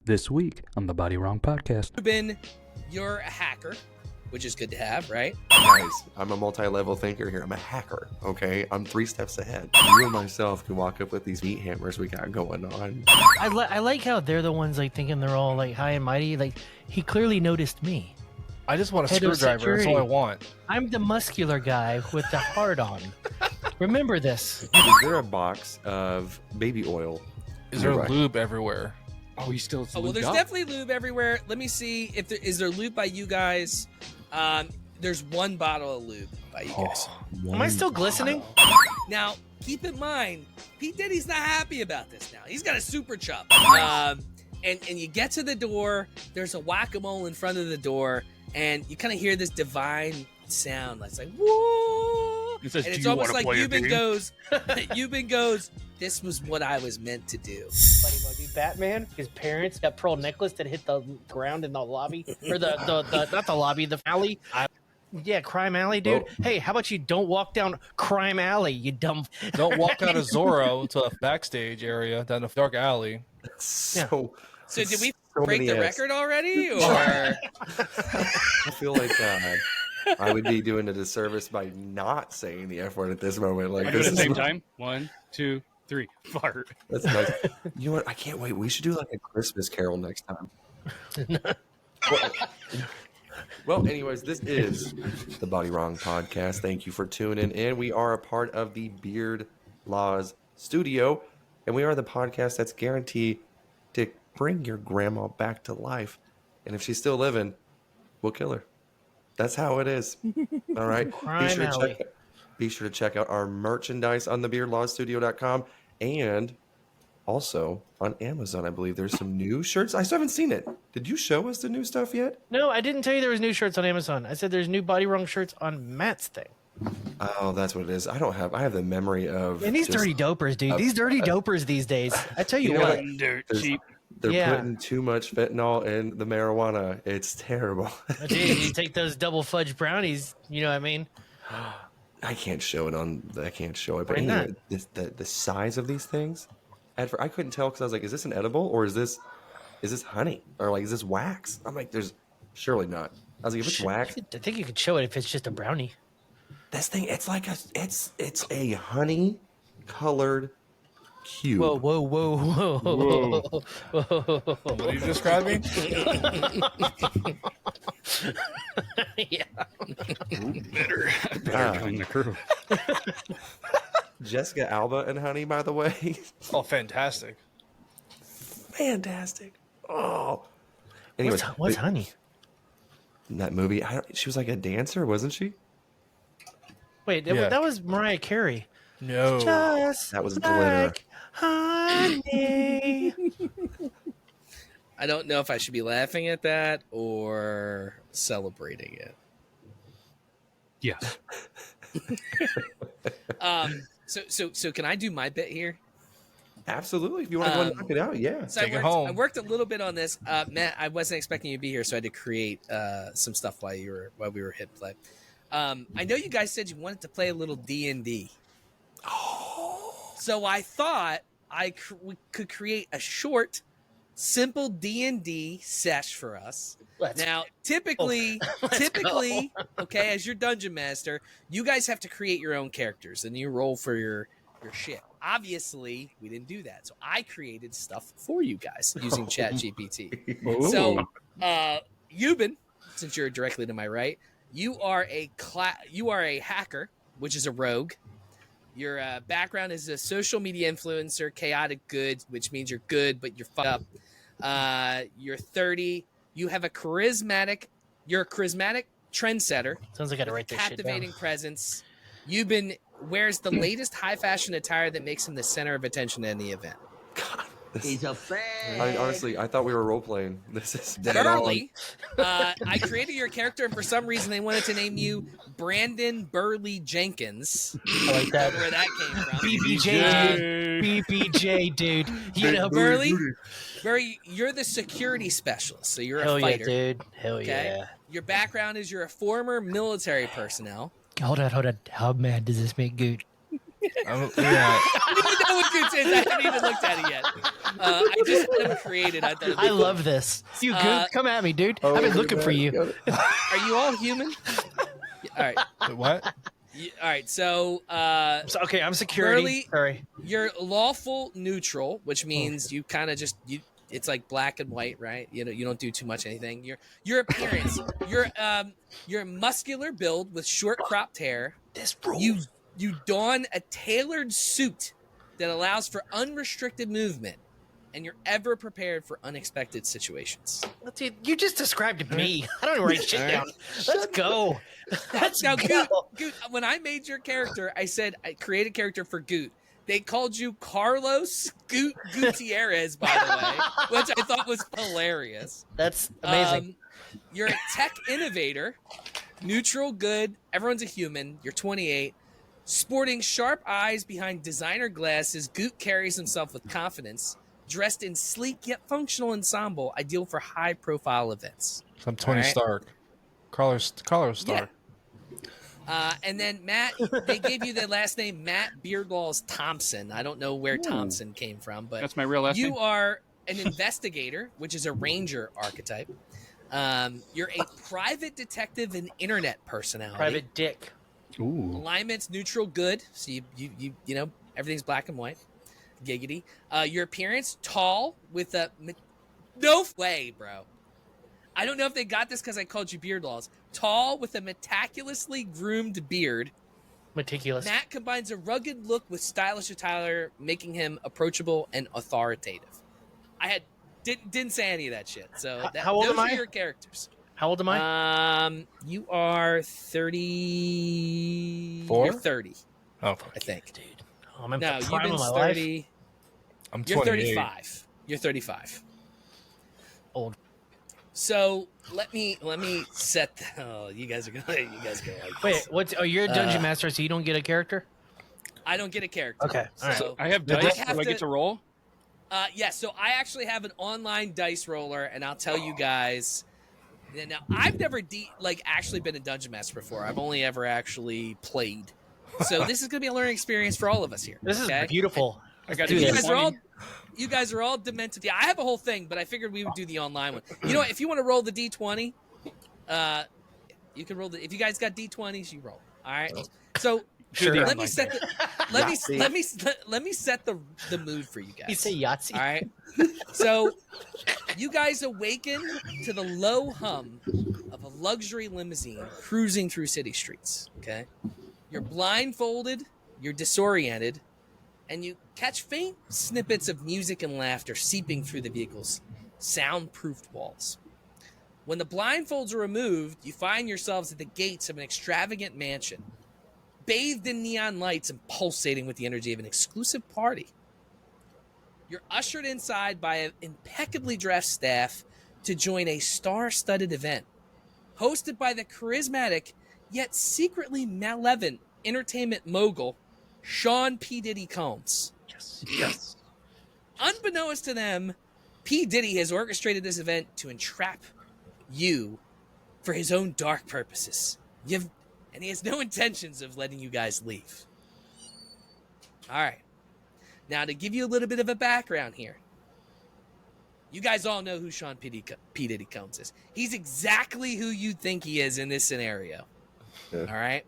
This week on the BodyWrong podcast. Ruben, you're a hacker, which is good to have, right? Guys, I'm a multi-level thinker here. I'm a hacker, okay? I'm 3 steps ahead. You and myself can walk up with these meat hammers we got going on. I like how they're the ones like thinking they're all like high and mighty. Like he clearly noticed me. I just want a Head of screwdriver. That's all I security. want. I'm the muscular guy with the hard on. Remember this. Is there a box of baby oil? Is there Right. lube everywhere? Oh, he's still. Oh, well, there's definitely lube everywhere. Let me see if there is there lube by you guys. There's 1 bottle of lube by you guys. Am I still glistening? Now, keep in mind, P. Diddy's not happy about this now. He's got a super chub. And you get to the door, there's a whack-a-mole in front of the door, and you kind of hear this divine sound. It's like, whoa! It says, And "Do it's you almost wanna like play a Euban game?" goes, Euban goes, this was what I was meant to do. Buddy, dude, Batman, his parents, that pearl necklace that hit the ground in the lobby, or the not the lobby, the alley. Yeah, Crime Alley, dude. Oh. Hey, how about you don't walk down Crime Alley, you dumb. Don't walk out of Zorro to a backstage area down a dark alley. So did we so break many the F's. record already? Or I feel like I would be doing a disservice by not saying the F word at this moment. Like I do it this at the is same time. 1, 2, 3. Fart. That's nice. You know what? I can't wait. We should do like a Christmas Carol next time. Well, anyways, this is the BodyWrong podcast. Thank you for tuning in. We are a part of the Beard Laws Studio, and we are the podcast that's guaranteed to bring your grandma back to life. And if she's still living, we'll kill her. That's how it is. All right. Crime Alley. Be sure to check out our merchandise on thebeardlawstudio.com and also on Amazon. I believe there's some new shirts. I still haven't seen it. Did you show us the new stuff yet? No, I didn't tell you there was new shirts on Amazon. I said there's new BodyWrong shirts on Matt's thing. Oh, that's what it is. I have the memory of. And these just- dirty dopers, dude. These dirty dopers these days. I tell you, You know what. what? Dirt There's- cheap. They're Yeah. putting too much fentanyl in the marijuana. It's terrible. Dude, you take those double fudge brownies, you know what I mean? I can't show it But Why anyway, the size of these things, I couldn't tell because I was like, is this an edible or is this honey or like is this wax? I'm like, there's surely not. I was like, if it's wax, I think you could show it if it's just a brownie. this thing, it's like it's a honey colored cube. Whoa, whoa, whoa, whoa, whoa. What are you describing? Yeah. Better join the crew. Jessica Alba and honey, by the way. Oh, fantastic. Fantastic. Oh. Anyways, What's honey? in that movie, she was like a dancer, wasn't she? Wait, Yeah. that was Mariah Carey. No. Just That was glitter. like honey. I don't know if I should be laughing at that or celebrating it. Yeah. So can I do my bit here? Absolutely. If you want to go and knock it out, yeah. So Take it I home. worked a little bit on this. Matt, I wasn't expecting you to be here, so I had to create some stuff while we were hit play. I know you guys said you wanted to play a little D&D. So I thought we could create a short, simple D&D sesh for us. Now, typically, okay, as your dungeon master, you guys have to create your own characters and you roll for your shit. Obviously, we didn't do that. So I created stuff for you guys using ChatGPT. So, Euban, since you're directly to my right, you are a hacker, which is a rogue. Your background is a social media influencer, chaotic good, which means you're good, but you're fucked up. You're 30. You're a charismatic trendsetter. Sounds like I gotta write this shit Captivating down. presence. Euban wears the latest high fashion attire that makes him the center of attention at any event. He's a fan. I thought we were role playing. This is dead on. Burley, I created your character, and for some reason, they wanted to name you Brandon Burley Jenkins. I like that. Where that came from. BBJ, dude. BBJ, dude. You know, Burley, you're the security specialist, so you're hell a yeah, fighter. dude. Hell Okay. yeah. Your background is you're a former military personnel. Hold on. How mad does this make Goot? Yeah. You know what Goots is? I haven't even looked at it yet. I just had them created. I thought it'd be I cool. love this. You Goot, come at me, dude. Oh, I've been looking for you. Are you all human? All right. Wait, what? All right. So, Okay, I'm security. Burley, Sorry. you're lawful neutral, which means you kind of just it's like black and white, right? You know, you don't do too much anything. Your appearance, you're muscular build with short cropped hair. This rules. You don a tailored suit that allows for unrestricted movement, and you're ever prepared for unexpected situations. Dude, you just described me. I don't write shit down. Let's go. Let's Now, go. Goot, when I made your character, I said I create a character for Goot. They called you Carlos Gutierrez, by the way, which I thought was hilarious. That's amazing. You're a tech innovator, neutral, good. Everyone's a human. You're 28. Sporting sharp eyes behind designer glasses, Goot carries himself with confidence. Dressed in sleek yet functional ensemble, ideal for high-profile events. I'm Tony Stark. Carlos Stark. Yeah. And then Matt, they gave you the last name Matt Beardlaws Thompson. I don't know where Thompson came from, but That's my real last name. you are an investigator, which is a ranger archetype. You're a private detective and internet personality. Private dick. Ooh. Alignment's neutral, good. So you know everything's black and white. Giggity. Your appearance tall with a no way, bro. I don't know if they got this because I called you Beardlaws. Tall with a meticulously groomed beard. Meticulous. Matt combines a rugged look with stylish attire, making him approachable and authoritative. I didn't say any of that shit. So How old those am are I? your characters. How old am I? You are 30. Four? You're 30, Oh, fuck. I think. Dude. Oh, I'm in No, the you've prime been of my life. 30. I'm You're 28. 35. You're 35. Old. So let me set. You guys are gonna like Wait, this. you're a dungeon master, so you don't get a character? I don't get a character. Okay, all right. So, I have Did dice. I have Do I get to- to roll? yeah. So I actually have an online dice roller, and I'll tell you guys. Now I've never actually been a dungeon master before. I've only ever actually played. So this is gonna be a learning experience for all of us here. This is okay? beautiful. I got You to guys are all demented. Yeah, I have a whole thing, but I figured we would do the online one. You know what? If you want to roll the D20, you can roll the. If you guys got D20s, you roll. All right. So Sure. let online me set thing. let me set the mood for you guys. You say Yahtzee? All right. So you guys awaken to the low hum of a luxury limousine cruising through city streets. Okay. You're blindfolded. You're disoriented. And you catch faint snippets of music and laughter seeping through the vehicle's soundproofed walls. When the blindfolds are removed, you find yourselves at the gates of an extravagant mansion, bathed in neon lights and pulsating with the energy of an exclusive party. You're ushered inside by an impeccably dressed staff to join a star-studded event, hosted by the charismatic yet secretly malevolent entertainment mogul, Sean P. Diddy Combs. Yes. Unbeknownst to them, P. Diddy has orchestrated this event to entrap you for his own dark purposes. And he has no intentions of letting you guys leave. All right. Now, to give you a little bit of a background here, you guys all know who Sean P. Diddy Combs is. He's exactly who you think he is in this scenario. Yeah. All right.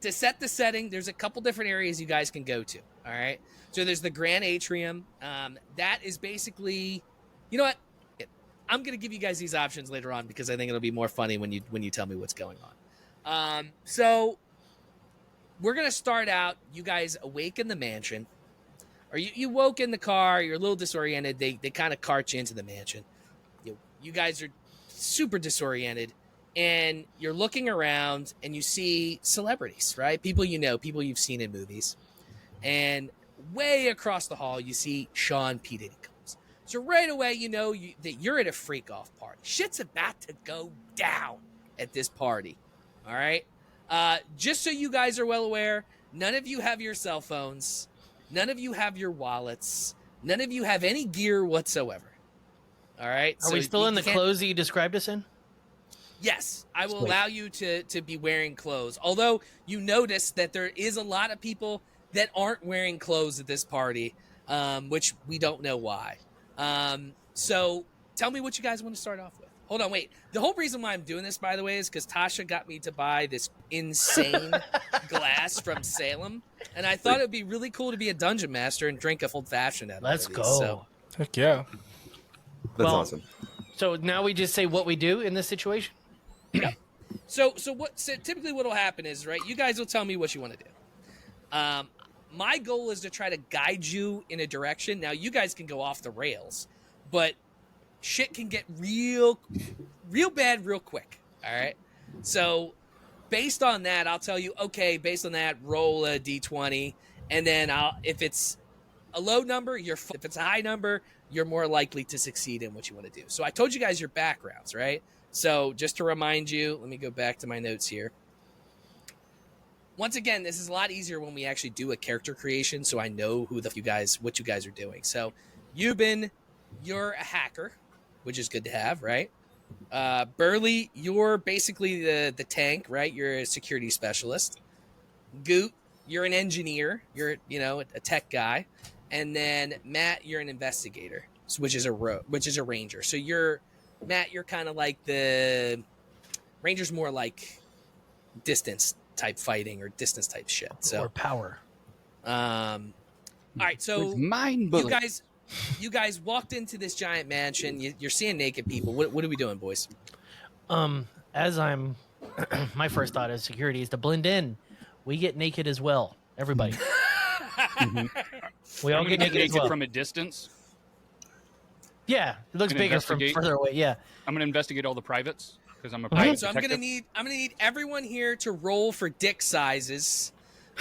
To set the setting, there's a couple different areas you guys can go to. All right. So there's the Grand Atrium. That is basically, you know what? I'm gonna give you guys these options later on because I think it'll be more funny when you tell me what's going on. So we're gonna start out. You guys awake in the mansion, or you woke in the car. You're a little disoriented. They kind of cart you into the mansion. You guys are super disoriented. And you're looking around and you see celebrities, right? People you know, people you've seen in movies. And way across the hall, you see Sean P. Diddy Combs. So right away, you know that you're at a freak-off party. Shit's about to go down at this party, all right? Just so you guys are well aware, none of you have your cell phones. None of you have your wallets. None of you have any gear whatsoever, all right? Are we still in the clothes that you described us in? Yes, I will Sweet. allow you to be wearing clothes. Although you notice that there is a lot of people that aren't wearing clothes at this party, which we don't know why. So tell me what you guys want to start off with. Hold on, wait. The whole reason why I'm doing this, by the way, is because Tasha got me to buy this insane glass from Salem, and I thought it would be really cool to be a dungeon master and drink a full fashioned out of Let's these, go. So. Heck yeah. That's Well, awesome. So now we just say what we do in this situation. So typically what will happen is, right, you guys will tell me what you want to do. My goal is to try to guide you in a direction. Now, you guys can go off the rails, but shit can get real bad real quick, all right? So based on that, I'll tell you, okay, based on that, roll a D20, and then if it's a low number, if it's a high number, you're more likely to succeed in what you want to do. So I told you guys your backgrounds, right? So just to remind you, let me go back to my notes here. Once again, this is a lot easier when we actually do a character creation, so I know what you guys are doing. So, Euban, you're a hacker, which is good to have, right? Burley, you're basically the tank, right? You're a security specialist. Goot, you're an engineer. You're a tech guy, and then Matt, you're an investigator, which is a ranger. So Matt, you're kind of like the ranger's more like distance type fighting or distance type shit. So Or power. all right, so With mind bullet. you guys walked into this giant mansion. You're seeing naked people. What are we doing, boys? As I'm, my first thought as security is to blend in. We get naked as well. Everybody. We all I'm get gonna naked as well. from a distance. Yeah, it looks Gonna bigger from investigate. further away. Yeah. I'm gonna investigate all the privates because I'm a All right, private so I'm detective. gonna need everyone here to roll for dick sizes.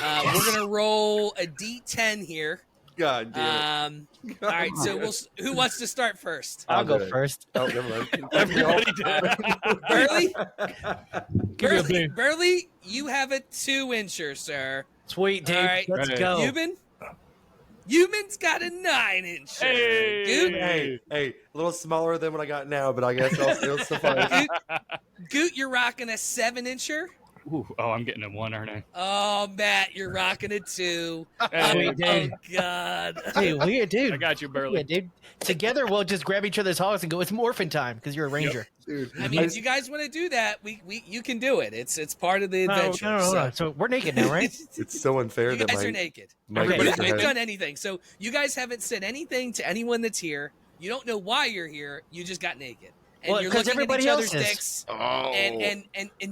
We're gonna roll a D10 here. God damn All right, so who wants to start first? I'll I'll go do it. first. it. Oh, never mind. Everybody did. Burley, Burley, you have a 2-incher, sir. Sweet, dude. All right. Let's Right. go. Euban's got a 9-incher. Hey. Goot, Hey, a little smaller than what I got now, but I guess it'll suffice. Goot, you're rocking a 7-incher. Ooh, oh, I'm getting a 1, aren't I? Oh, Matt, you're rocking a 2. Sweet, Oh, dude. God. Dude, weird, dude. I got you, Burley. Yeah, dude. Together, we'll just grab each other's hogs and go. It's morphin time because you're a ranger. Dude, I mean, if you guys want to do that, you can do it. It's part of the No, adventure. no. So we're naked now, right? it's so unfair You that guys my, are naked. my Okay. You character haven't has- done anything. So you guys haven't said anything to anyone that's here. You don't know why you're here. You just got naked. And Well, you're 'cause looking at everybody each other's else is. dicks. Oh. And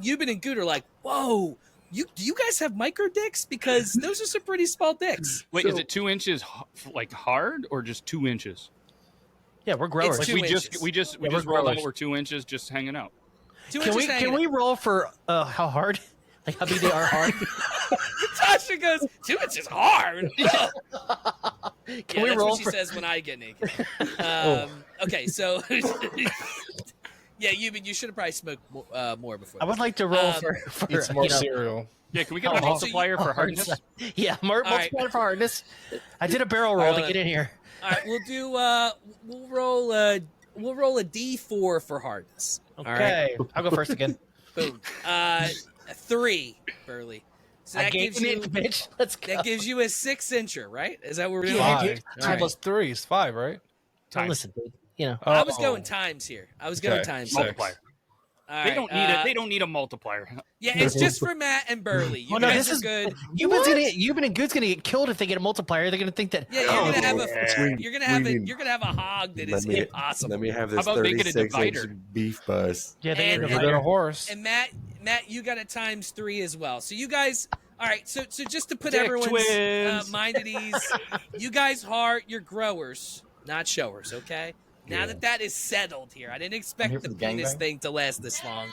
Euban and Goot are like, whoa, do you guys have micro dicks? Because those are some pretty small dicks. Wait, So- is it 2 inches like hard or just 2 inches? Yeah, we're growers. It's Like 2 we inches. just we just Yeah, just we're rolled out growers. we're 2 inches just hanging out. 2 Can inches we hanging can we roll for how hard? Like how big they are hard? Tasha goes, 2 inches hard. Can we roll That's what she for? says when I get naked. Okay, so yeah, you should have probably smoked more before. I would this. like to roll Um, for Eat some more you know, cereal. Yeah, can we get Oh, a so multiplier for hardness? Yeah, right. multiplier for hardness. I did a barrel roll to right. get in here. All right, we'll do. We'll roll a D4 for hardness. All right, Okay, I'll go first again. boom. 3, Burley. So I that gave gives you it, bitch. Let's go. that gives you a 6-incher, right? Is that what we're doing? Yeah, Five. dude. 2 All plus 3 is 5, right? Now listen, dude. You know, I was Oh. going times here. I was going Okay. times. Six. Multiplier. All They right, don't need it. They don't need a multiplier. Yeah, it's just for Matt and Burley. You well, no, guys this are is good. Euban and Goot's gonna get killed if they get a multiplier. They're gonna think that. Yeah, you're Oh, gonna have yeah. you're gonna have Sweet. you're gonna have a hog that is Let me impossible. have How this about making a 36-inch divider? beef bus. Yeah, they And- get a Bigger than divider. a horse. And Matt, you got a times 3 as well. So you guys, all right. So just to put Dick everyone's twins. mind at ease, you guys you're growers, not showers. Okay. Now Yeah. that is settled here, I didn't I'm expect here the for the penis gangbang. thing to last this long.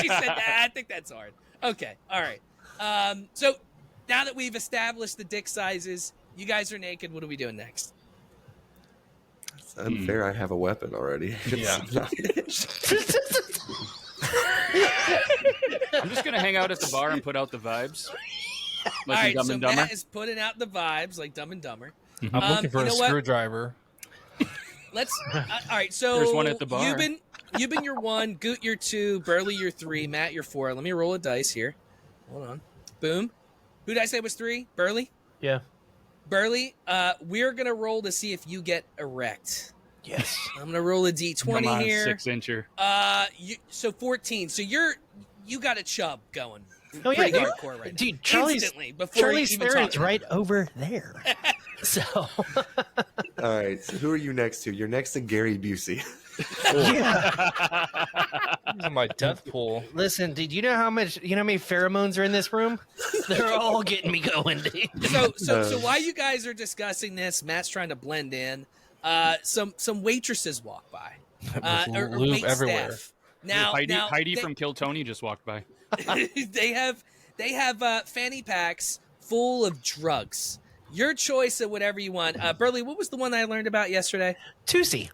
She said, I think that's hard. Okay. All right. So now that we've established the dick sizes, you guys are naked. What are we doing next? It's unfair. I have a weapon already. Yeah. I'm just gonna hang out at the bar and put out the vibes. Like All in right. Dumb So and Dumber. Matt is putting out the vibes like Dumb and Dumber. I'm looking for you a know what? screwdriver. Let's. All right. So There's one at the bar. Yuban, you're 1. Goot, you're 2. Burley, you're 3. Matt, you're 4. Let me roll a dice here. Hold on. Boom. Who did I say was 3? Burley? Yeah. Burley, we're going to roll to see if you get erect. Yes. I'm going to roll a D20 Come on, here. 6-incher. So 14. So you got a chub going. Oh, yeah, Pretty dude. hardcore right Dude, now. Charlie's Instantly, before you even Theron's talk. right over there. So, All right. So who are you next to? You're next to Gary Busey. He's in my death pool. listen, did you know how many pheromones are in this room? They're all getting me going, dude. So while you guys are discussing this, Matt's trying to blend in. Some waitresses walk by. Or Lube wait everywhere. staff. Now, Heidi from Kill Tony just walked by. they have fanny packs full of drugs. Your choice of whatever you want. Burley, what was the one I learned about yesterday? Tusi.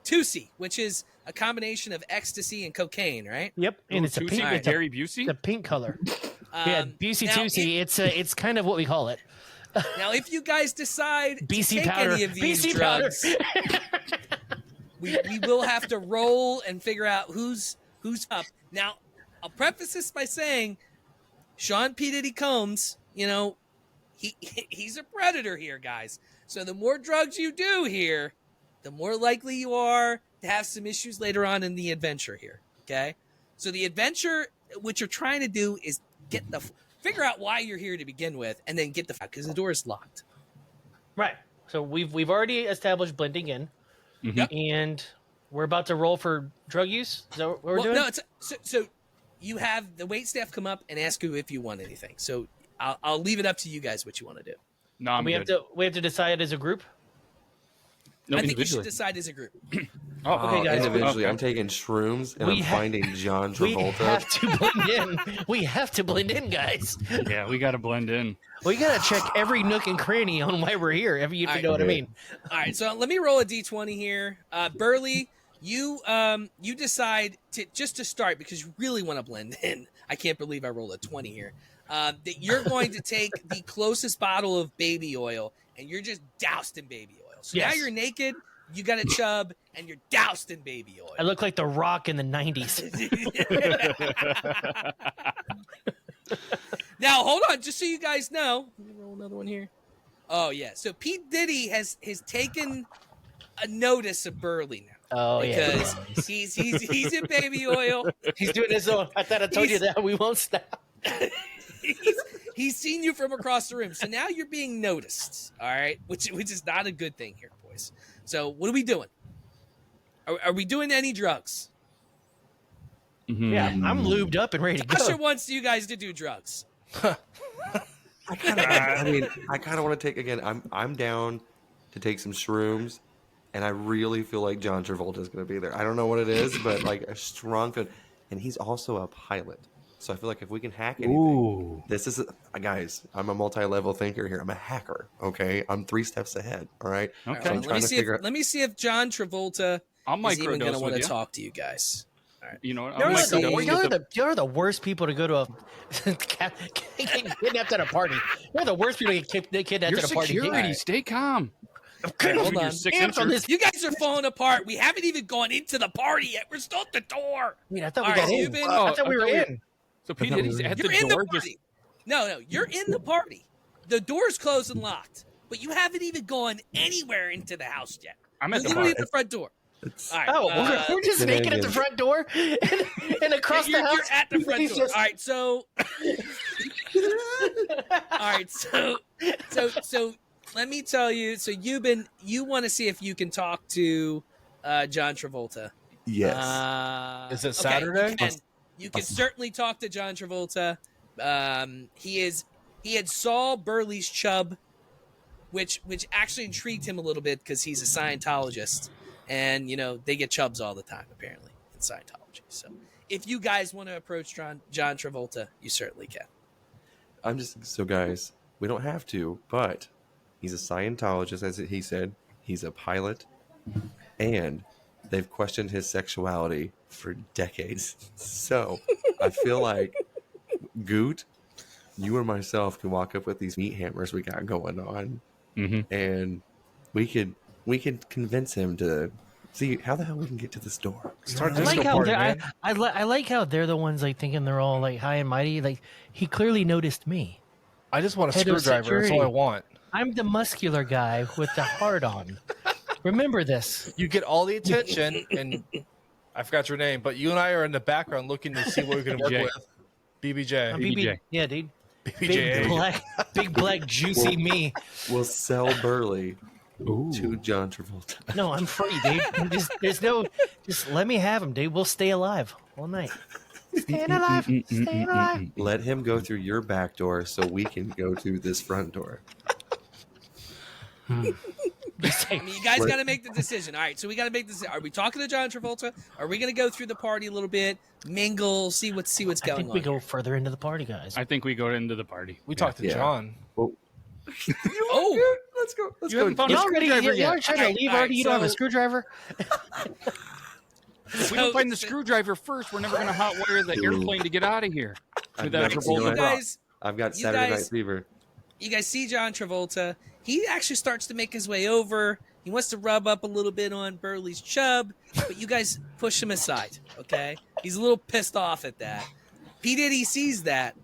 Tusi, which is a combination of ecstasy and cocaine, right? Yep, and it's a Tusi pink. with It's a, Gary Busey? the pink color. Yeah, Busey now, Tusi. It's kind of what we call it. Now, if you guys decide BC to take powder. any of these BC drugs, we will have to roll and figure out who's up. Now, I'll preface this by saying, Sean P. Diddy Combs, he's a predator here, guys. So the more drugs you do here, the more likely you are to have some issues later on in the adventure here. Okay, so the adventure, what you're trying to do is figure out why you're here to begin with, and then get the fact because the door is locked. Right. So we've already established blending in, and we're about to roll for drug use. Is that what we're doing? No, so you have the wait staff come up and ask you if you want anything. So I'll leave it up to you guys what you want to do. No, I'm we good. have to decide as a group. No, I think you should individually. decide as a group. Okay, guys. Individually, I'm taking shrooms and I'm finding John We Travolta. have to blend in. We have to blend in, guys. Yeah, we got to blend in. We gotta check every nook and cranny on why we're here. If you know what I mean. All right, so let me roll a d20 here. Burley, you decide to start because you really want to blend in. I can't believe I rolled a 20 here. That you're going to take the closest bottle of baby oil and you're just doused in baby oil. So now you're naked, you got a chub, and you're doused in baby oil. I look like The Rock in the 90s. Now, hold on, just so you guys know. Let me roll another one here. Oh, yeah. So Pete Diddy has taken a notice of Burley now. Oh, because he's in baby oil. He's doing his own. I thought I told you that we won't stop. He's seen you from across the room. So now you're being noticed, all right? Which is not a good thing here, boys. So what are we doing? Are we doing any drugs? Yeah, I'm lubed up and ready to Usher go. wants you guys to do drugs. I kind of want to take again. I'm down to take some shrooms, and I really feel like John Travolta is going to be there. I don't know what it is, but like a strong feeling. And he's also a pilot, so I feel like if we can hack anything, this is guys. I'm a multi-level thinker here. I'm a hacker. Okay, I'm 3 steps ahead. All right. Okay. So I'm trying to figure out. Let me see if John Travolta I'll is even going microdose to want with to you. talk to you guys. You know what? You're, I'll microdose with you're the worst people to go to get kidnapped at a party. You're the worst people to get kidnapped Your at a party. security, stay calm. Hold on. Your 6 inches. You guys are falling apart. We haven't even gone into the party yet. We're still at the door. I mean, I thought All we got right, in. you've been- I thought we were in. So Pete Diddy's at You're the in the door. party. No, you're in the party. The door's closed and locked, but you haven't even gone anywhere into the house yet. I'm at You're the literally bar. at the front door. All right, Oh, we're just naked at the front door and across you're, the house. you're at the front He's door. just- All right, so let me tell you. So you want to see if you can talk to John Travolta. Yes. Is it Saturday? You can certainly talk to John Travolta. He had saw Burley's chub, which actually intrigued him a little bit because he's a Scientologist, and they get chubs all the time apparently in Scientology. So if you guys want to approach John Travolta, you certainly can. Guys, we don't have to, but he's a Scientologist, as he said. He's a pilot, and they've questioned his sexuality for decades. So I feel like Goot, you or myself can walk up with these meat hammers we got going on, and we could convince him to See how the hell we can get to this door. Start I like disco how party, they're, man. I like how they're the ones like thinking they're all like high and mighty. Like he clearly noticed me. I just want a Head of screwdriver. That's all I security. want. I'm the muscular guy with the heart on. Remember this. You get all the attention, and I forgot your name, but you and I are in the background looking to see what we can work BJ. with. BBJ. BBJ. Yeah, dude. BBJ. Big black, juicy me. We'll sell Burley Ooh. to John Travolta. No, I'm free, dude. Just let me have him, dude. We'll stay alive all night. Staying alive. Staying alive. Let him go through your back door so we can go through this front door. I mean, you guys got to make the decision. All right, so we got to make this. Are we talking to John Travolta? Are we going to go through the party a little bit, mingle, see what's I going think on? we go further into the party, guys. I think we go into the party. We talked to Yeah. John. Oh, Let's go. Let's You go. haven't found a Y'all ready? screwdriver Y'all yet. trying to leave already? You don't have a screwdriver? If we don't find the screwdriver first, we're never going to hotwire the airplane to get out of here. I've Without never a seen Travolta it. prop. I've got you Saturday guys- Night Fever. You guys see John Travolta. He actually starts to make his way over. He wants to rub up a little bit on Burley's chub, but you guys push him aside, okay? He's a little pissed off at that. P. Diddy sees that,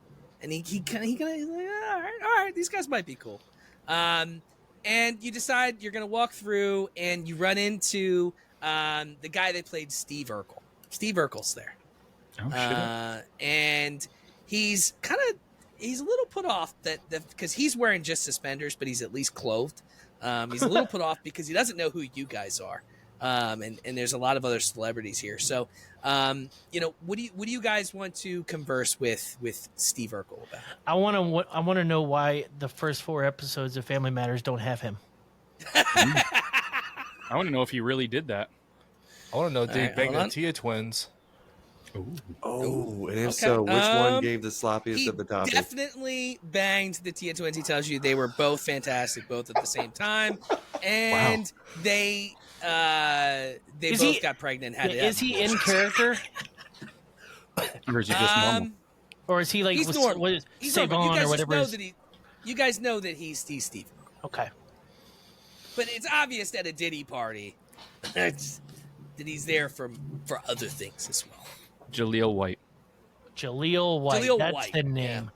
and he's like, all right, these guys might be cool. And you decide you're going to walk through, and you run into the guy that played Steve Urkel. Steve Urkel's there. Oh, shit. And he's a little put off that because he's wearing just suspenders, but he's at least clothed. He's a little put off because he doesn't know who you guys are. And there's a lot of other celebrities here. So, what do you guys want to converse with Steve Urkel about? I want to know why the first 4 episodes of Family Matters don't have him. I want to know if he really did that. I want to know, did he Alright, bang hold the on. Tia twins? Oh, and if Okay. so, which one gave the sloppiest He of the topics? definitely banged the Tia Twins. He tells you they were both fantastic, both at the same time, and they Is both he- got pregnant. Had to Is have he in character, Or is it just normal? or is he like He's normal. what is He's Save normal. You On guys or just whatever? know Is, that you guys know that he's Steve Urkel. okay. But it's obvious at a Diddy party that he's there for other things as well. Jaleel White. Jaleel White. Jaleel That's White, the name.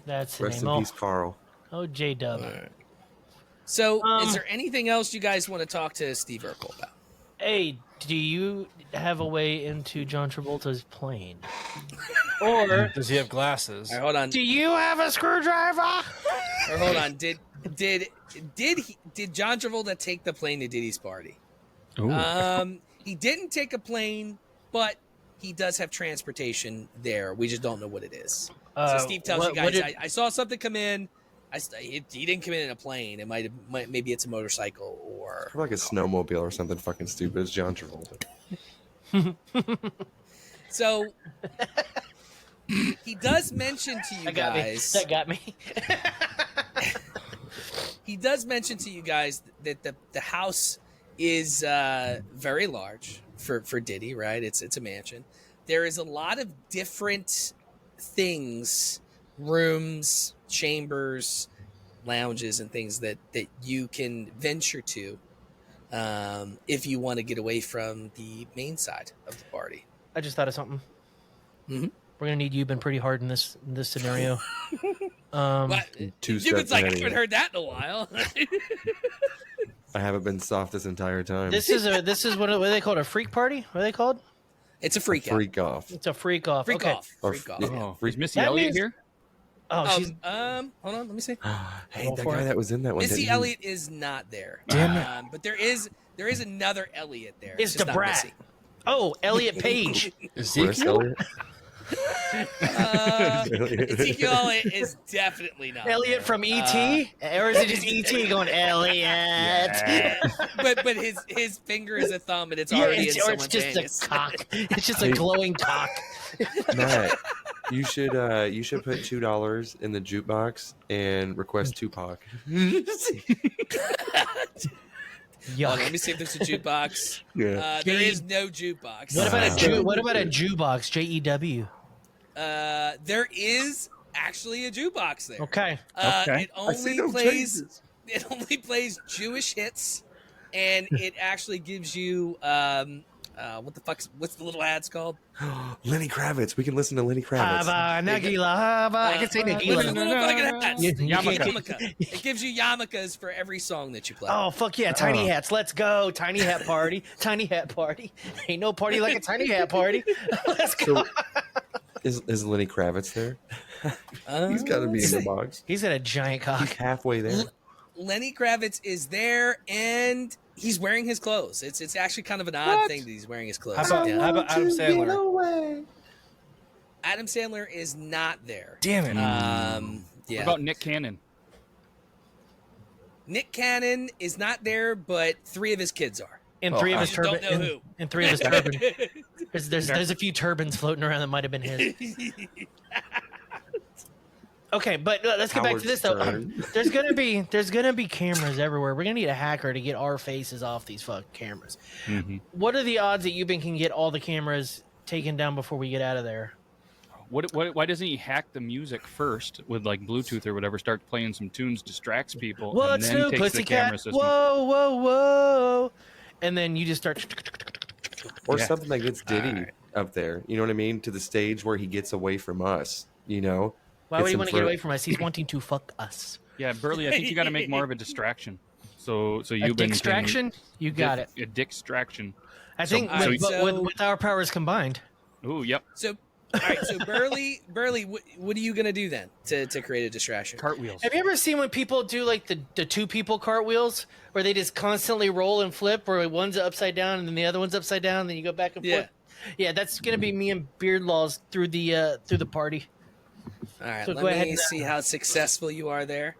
That's the Rest name. in peace, Carl. Oh, J Dub. So, is there anything else you guys want to talk to Steve Urkel about? Hey, do you have a way into John Travolta's plane? Or Does he have glasses? All right, hold on. do you have a screwdriver? Or hold on. Did John Travolta take the plane to Diddy's party? Ooh. He didn't take a plane, but he does have transportation there. We just don't know what it is. So Steve tells you guys, I saw something come in. He didn't come in a plane. It maybe it's a motorcycle or Like a snowmobile or something fucking stupid. It's John Travolta. so. He does mention to you That got guys. me. That got me. He does mention to you guys that the house is very large for Diddy, right? It's a mansion. There is a lot of different things, rooms, chambers, lounges, and things that you can venture to if you want to get away from the main side of the party. I just thought of something. Mhm. We're gonna need Euban pretty hard in this scenario. But Two you steps could like, I ahead of haven't you. heard that in a while. I haven't been soft this entire time. This is what are they called? A freak party? What are they called? It's a freak out. Freak off. It's a freak off. Freak okay. off. Or- Freak off. yeah. Oh, Freak- is Missy That Elliott means- here? Oh, she's Hold on, let me see. Hey, Go that for guy it. that was in that one. Missy didn't he? Elliott is not there. Damn it. But there is another Elliott there. It's just the not brat. Missy. Oh, Elliot Page. Where's Ezekiel? Elliot? Ezekiel Elliott is definitely not. Elliot there. from E.T. Or is it just E.T. going Elliot? But his finger is a thumb, and it's Yeah, already in or it's someone's just anus. a cock. It's just a glowing cock. Matt, you should put $2 in the jukebox and request Tupac. Hold on, let Yuck. me see if there's a jukebox. Yeah. There is no jukebox. What about a jukebox? JEW. There is actually a jukebox there. Okay. Okay. It only plays Jewish hits and it actually gives you what's the little ads called? Lenny Kravitz. We can listen to Lenny Kravitz. Hava, Nagila, Hava. I can say What's the Nagila. little fucking hats? Yarmulke. It gives you yarmulkes for every song that you play. Oh, fuck yeah. Tiny hats. Let's go. Tiny hat party. Tiny hat party. Ain't no party like a tiny hat party. Let's go. So, is Lenny Kravitz there? He's got to be in the box. He's got a giant cock. He's halfway there. Lenny Kravitz is there, and he's wearing his clothes. It's actually kind of an odd thing that he's wearing his clothes. How about Adam Sandler? Adam Sandler is not there. Damn it. Yeah. What about Nick Cannon? Nick Cannon is not there, but 3 of his kids are. And 3 of his I just don't turbans. know who. And 3 of his turbans. There's a few turbans floating around that might have been his. Okay, but let's get back to this though. There's gonna be cameras everywhere. We're gonna need a hacker to get our faces off these fucking cameras. Mm-hmm. What are the odds that Euban can get all the cameras taken down before we get out of there? Why doesn't he hack the music first with like Bluetooth or whatever? Start playing some tunes, distracts people, What's and then new, takes the camera pussycat? system. Whoa, whoa, whoa! And then you just start. Or Yeah. something that gets Diddy up there. You know what I mean? To the stage where he gets away from us. You know? Why would Gets he him want to get away from us? He's wanting to fuck us. Yeah, Burley, I think you got to make more of a distraction. So A you've been distraction? You got it. A distraction. I think with our powers combined. Ooh, yep. So, all right. So Burley, what are you gonna do then to create a distraction? Cartwheels. Have you ever seen when people do like the 2 people cartwheels where they just constantly roll and flip, where one's upside down and then the other one's upside down, and then you go back and forth? Yeah, that's gonna be me and Beard Laws through the party. All right, So go let ahead me and- see how successful you are there.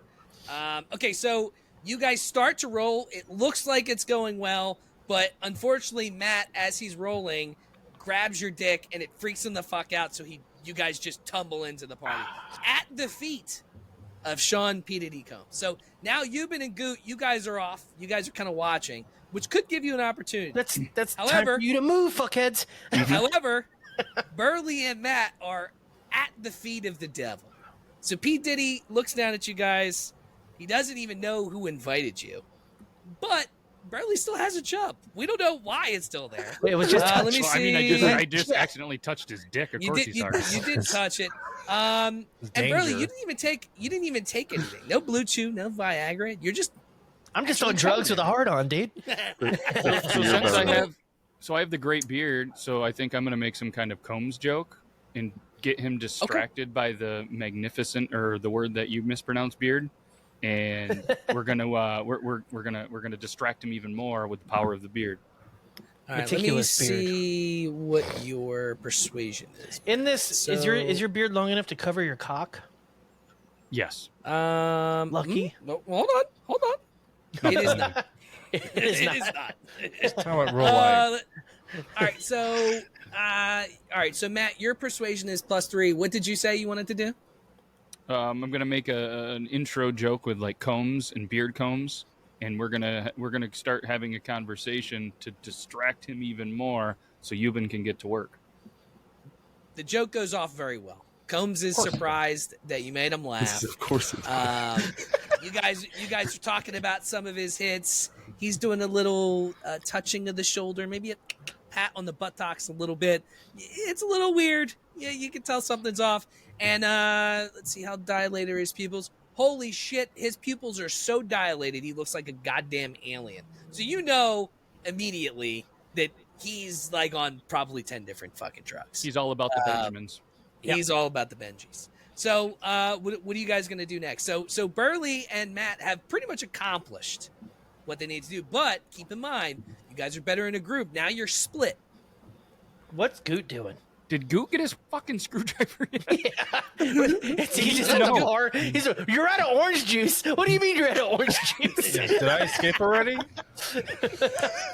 Okay, so you guys start to roll. It looks like it's going well, but unfortunately, Matt, as he's rolling, grabs your dick and it freaks him the fuck out. So you guys just tumble into the party at the feet of Sean P. Diddy Combs. So now Euban and Goot, you guys are off. You guys are kind of watching, which could give you an opportunity. That's time However- for you to move, fuckheads. However, Burley and Matt are at the feet of the devil. So P. Diddy looks down at you guys. He doesn't even know who invited you. But Burley still has a chub. We don't know why it's still there. It was just let me Well, I mean, see. I just accidentally touched his dick. Of course he's sorry. You did touch it. And Burley, you didn't even take anything. No Blue Chew, no Viagra. You're just I'm just on drugs with a heart on, dude. So I have the great beard, so I think I'm gonna make some kind of Combs joke and get him distracted by the magnificent, or the word that you mispronounced, beard, and we're gonna distract him even more with the power of the beard. all right, let me Meticulous beard. see what your persuasion is. In this, So- is your beard long enough to cover your cock? Yes. Lucky. No, hold on. It is not. It is not. Talking about real life. All right. So Matt, your persuasion is +3. What did you say you wanted to do? I'm gonna make an intro joke with like combs and beard combs, and we're gonna start having a conversation to distract him even more, so Euban can get to work. The joke goes off very well. Combs is surprised that you made him laugh. Of course. You guys are talking about some of his hits. He's doing a little touching of the shoulder, maybe a pat on the buttocks a little bit. It's a little weird. Yeah, you can tell something's off. And let's see how dilated are his pupils. Holy shit, his pupils are so dilated, he looks like a goddamn alien. So you know immediately that he's like on probably 10 different fucking drugs. He's all about the Benjamins. He's all about the Benjis. So what are you guys going to do next? So Burley and Matt have pretty much accomplished what they need to do. But keep in mind, you guys are better in a group. Now you're split. What's Goot doing? Did Goot get his fucking screwdriver in? He just had a bar. You're out of orange juice. What do you mean you're out of orange juice? Yeah, did I escape already?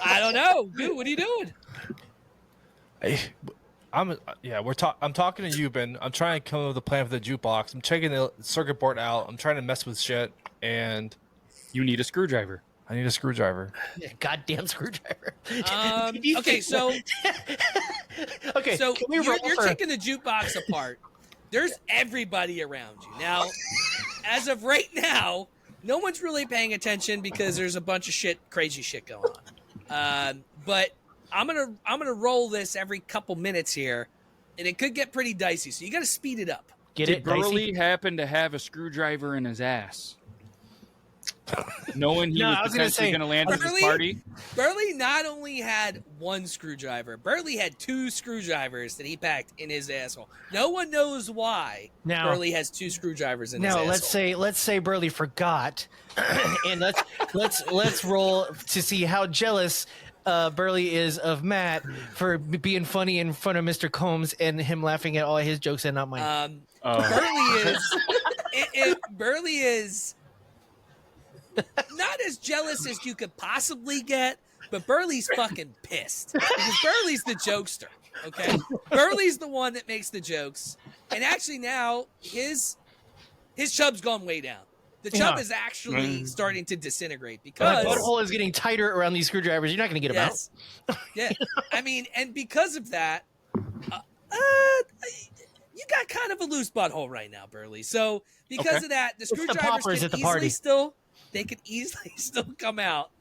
I don't know. Dude, what are you doing? I'm talking to Euban. I'm trying to come up with a plan for the jukebox. I'm checking the circuit board out. I'm trying to mess with shit, and You need a screwdriver. I need a screwdriver. Goddamn screwdriver. Okay, so Okay, so can we you're roll for- taking the jukebox apart. There's everybody around you. Now, as of right now, no one's really paying attention because there's a bunch of crazy shit going on. But I'm gonna roll this every couple minutes here, and it could get pretty dicey. So you got to speed it up. Did Burley happen to have a screwdriver in his ass? Knowing he was potentially going to land at this party? Burley not only had one screwdriver, Burley had 2 screwdrivers that he packed in his asshole. No one knows why Burley has 2 screwdrivers in his asshole. Now, let's say Burley forgot, and let's roll to see how jealous Burley is of Matt for being funny in front of Mr. Combs and him laughing at all his jokes and not mine. Burley is not as jealous as you could possibly get, but Burley's fucking pissed because Burley's the jokester. Okay, Burley's the one that makes the jokes, and actually now his chub's gone way down. The chub is actually starting to disintegrate because my butthole is getting tighter around these screwdrivers. You're not going to get them out. Yeah, I mean, and because of that, you got kind of a loose butthole right now, Burley. So because of that, the screwdrivers can easily still come out.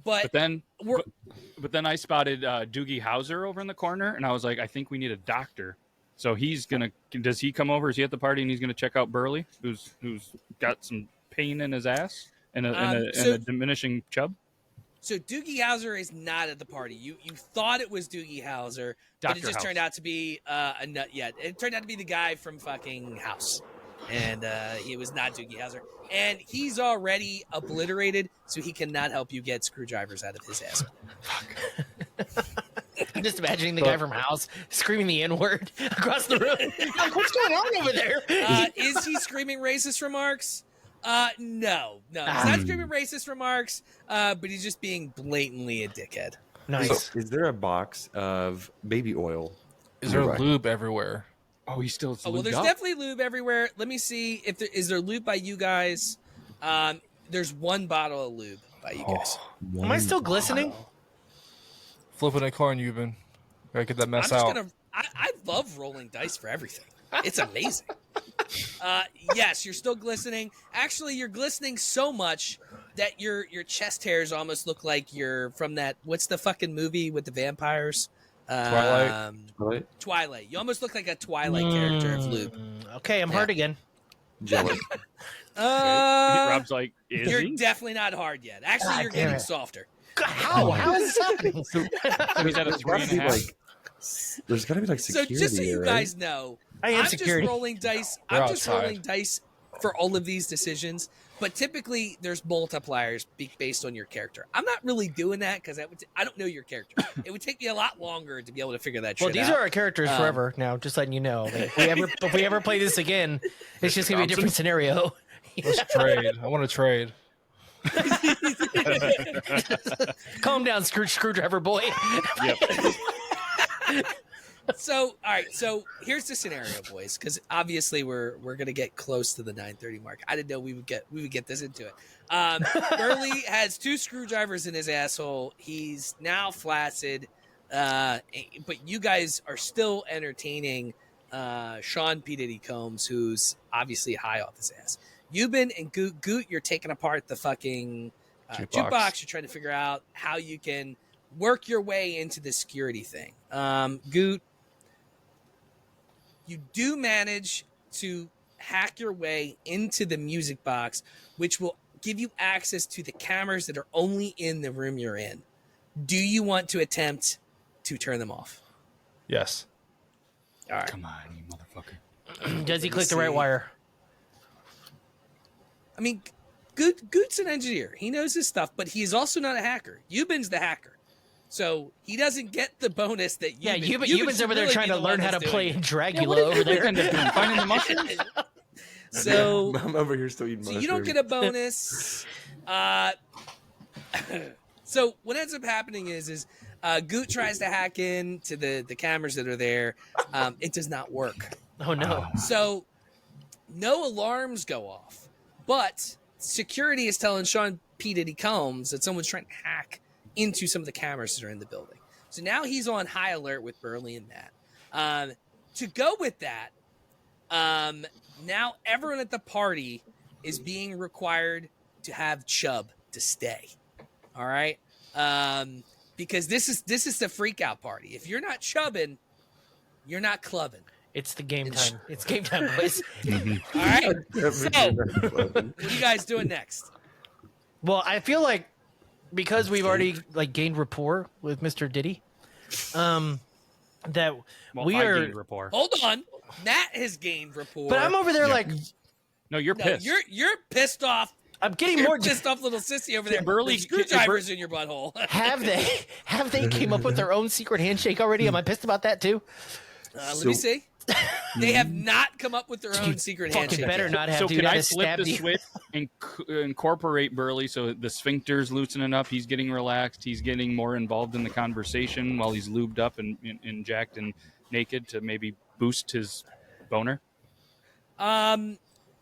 But then I spotted Doogie Howser over in the corner, and I was like, I think we need a doctor. So does he come over? Is he at the party and he's gonna check out Burley, who's got some pain in his ass and a diminishing chub? So Doogie Howser is not at the party. You thought it was Doogie Howser, but it just turned out to be a nut. Yeah, it turned out to be the guy from fucking House, and it was not Doogie Howser. And he's already obliterated, so he cannot help you get screwdrivers out of his ass. I'm just imagining the guy from House screaming the N-word across the room. Like, what's going on over there? Is he screaming racist remarks? No. He's not screaming racist remarks, but he's just being blatantly a dickhead. Nice. So, is there a box of baby oil? Is there lube everywhere? Oh, he's still. Well, there's definitely lube everywhere. Let me see if is there lube by you guys. There's 1 bottle of lube by you guys. Am I still glistening? Flipping a coin, you've been. Gotta get that mess out. I love rolling dice for everything. It's amazing. Yes, you're still glistening. Actually, you're glistening so much that your chest hairs almost look like you're from that. What's the fucking movie with the vampires? Twilight. You almost look like a Twilight character of Lube. Okay, I'm hard again. Jealous. Rob's like, you're definitely not hard yet. Actually, you're getting softer. How? How is this happening? So he's at a 3.5. There's got to be like security. So just so you right? guys know, I'm just rolling dice. I'm just rolling dice for all of these decisions. But typically, there's multipliers based on your character. I'm not really doing that because I don't know your character. It would take me a lot longer to be able to figure that shit out. Well, these are our characters forever now, just letting you know. If we ever play this again, it's just going to be a different scenario. Let's trade. I want to trade. Calm down, screwdriver boy. Yep. So, all right. So here's the scenario, boys, because obviously we're gonna get close to the 9:30 mark. I didn't know we would get this into it. Burley has 2 screwdrivers in his asshole. He's now flaccid, but you guys are still entertaining Sean P. Diddy Combs, who's obviously high off his ass. Euban and Goot, you're taking apart the fucking jukebox. You're trying to figure out how you can work your way into the security thing. Goot, you do manage to hack your way into the music box, which will give you access to the cameras that are only in the room you're in. Do you want to attempt to turn them off? Yes. All right. Come on, you motherfucker. Does he click the right wire? I mean, Goot's an engineer. He knows his stuff, but he's also not a hacker. Euban's the hacker. So he doesn't get the bonus that Euban's over there trying to learn how to play Dracula over there. Finding the mushrooms? So I'm over here still eating so mushrooms. you don't get a bonus. So what ends up happening is Goot tries to hack in to the cameras that are there. It does not work. Oh no. So no alarms go off, but security is telling Sean P. Diddy Combs that someone's trying to hack into some of the cameras that are in the building. So now he's on high alert with Burley and Matt. To go with that, now everyone at the party is being required to have chub to stay. All right, because this is the freak out party. If you're not chubbing, you're not clubbing. It's the game time. It's game time, boys. All right. So, what are you guys doing next? Well, I feel like because we've already like gained rapport with Mr. Diddy, that we I are. gained rapport. Hold on, Matt has gained rapport. But I'm over there like No, you're no, pissed. you're pissed off. I'm getting You're more. pissed off, little sissy over there. Burley- with screwdrivers in your butthole. Have they came up with their own secret handshake already? Am I pissed about that too? Let me see. They have not come up with their own secret Fucking handshake. better yet. not have. So Dude, can I'd I have flip stabbed the you. switch and incorporate Burley so the sphincter's loosening up? He's getting relaxed. He's getting more involved in the conversation while he's lubed up and jacked and naked to maybe boost his boner.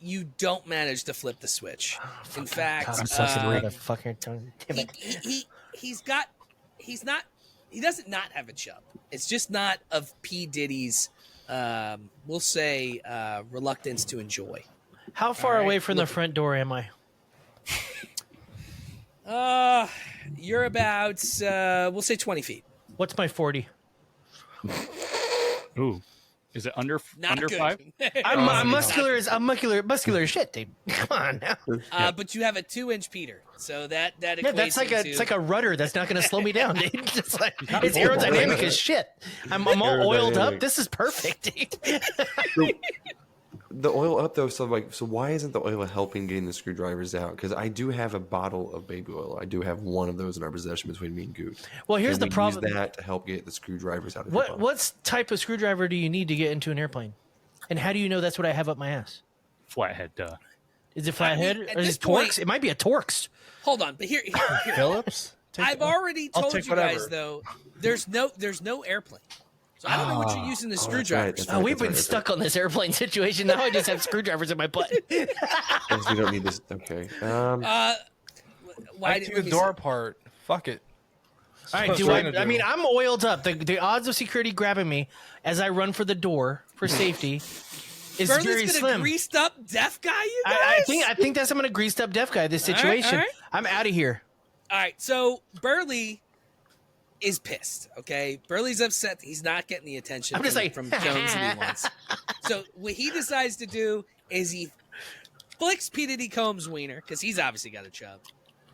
You don't manage to flip the switch. In fact, God, I'm so sorry. Fucking tongue. Damn it. he doesn't not have a chub. It's just not of P. Diddy's, we'll say, reluctance to enjoy. How far away from the front door am I? You're about, we'll say 20 feet. What's my 40? Ooh. Is it under Not good. 5? I'm muscular as shit, dude. Come on now. But you have a 2-inch Peter, so that Yeah, equates that's like into, it's like a rudder that's not going to slow me down, dude. It's like it's aerodynamic as shit. I'm all oiled up. This is perfect, dude. The oil up though, so why isn't the oil helping getting the screwdrivers out? Because I do have a bottle of baby oil. I do have one of those in our possession between me and Goot. Well, here's Can the we problem. Use that to help get the screwdrivers out of your butt? What type of screwdriver do you need to get into an airplane? And how do you know that's what I have up my ass? Flathead, duh. Is it flathead at or is this it Torx? point- It might be a Torx. Hold on, but here Phillips? I've already I'll told take you guys whatever. though. There's no airplane, so I don't know what you're using the screwdrivers. that's right. We've been stuck on this airplane situation. Now I just have screwdrivers in my butt. Yes, we don't need this. Okay. Why I did took the door apart. Fuck it. All right, That's do what I? I'm gonna I do. mean, I'm oiled up. The odds of security grabbing me as I run for the door for safety is very Burley's gonna slim. greased up deaf guy, you guys. I think that's I'm gonna greased up deaf guy. This All right, situation. all right. I'm out of here. All right, so Burley is pissed. Okay, Burley's upset that he's not getting the attention I'm just like, from Jones that he wants. So what he decides to do is he flicks P. Diddy Combs' wiener because he's obviously got a chub,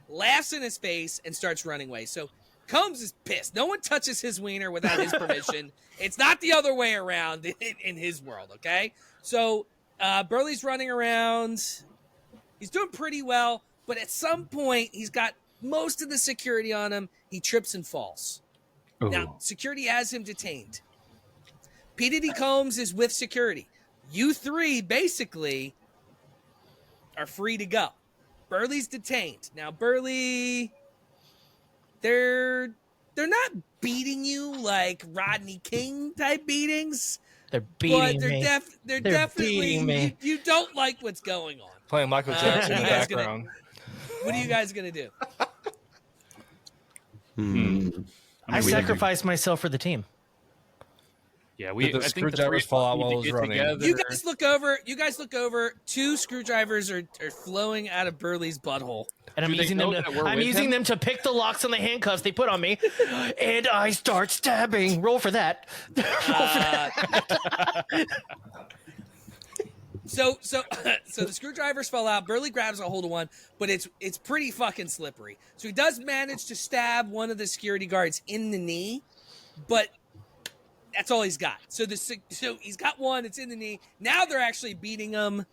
laughs in his face, and starts running away. So Combs is pissed. No one touches his wiener without his permission. It's not the other way around in his world. Okay, so Burley's running around. He's doing pretty well, but at some point he's got most of the security on him. He trips and falls. Ooh. Now, security has him detained. P. Diddy Combs is with security. You three basically are free to go. Burley's detained. Now, Burley, they're not beating you like Rodney King type beatings, They're beating but they're me. they're They're definitely beating me. You don't like what's going on. Playing Michael Jackson in the you guys gonna- background. What are you guys gonna do? I sacrificed myself for the team. Yeah, Did the I think the screwdrivers three fall out need while to it was get running? together. You guys look over. 2 screwdrivers are flowing out of Burley's butthole. And I'm Do they using them know that we're I'm with using him? them to pick the locks on the handcuffs they put on me. And I start stabbing. Roll for that. So the screwdrivers fell out. Burley grabs a hold of one, but it's pretty fucking slippery. So he does manage to stab one of the security guards in the knee, but that's all he's got. So he's got one. It's in the knee. Now they're actually beating him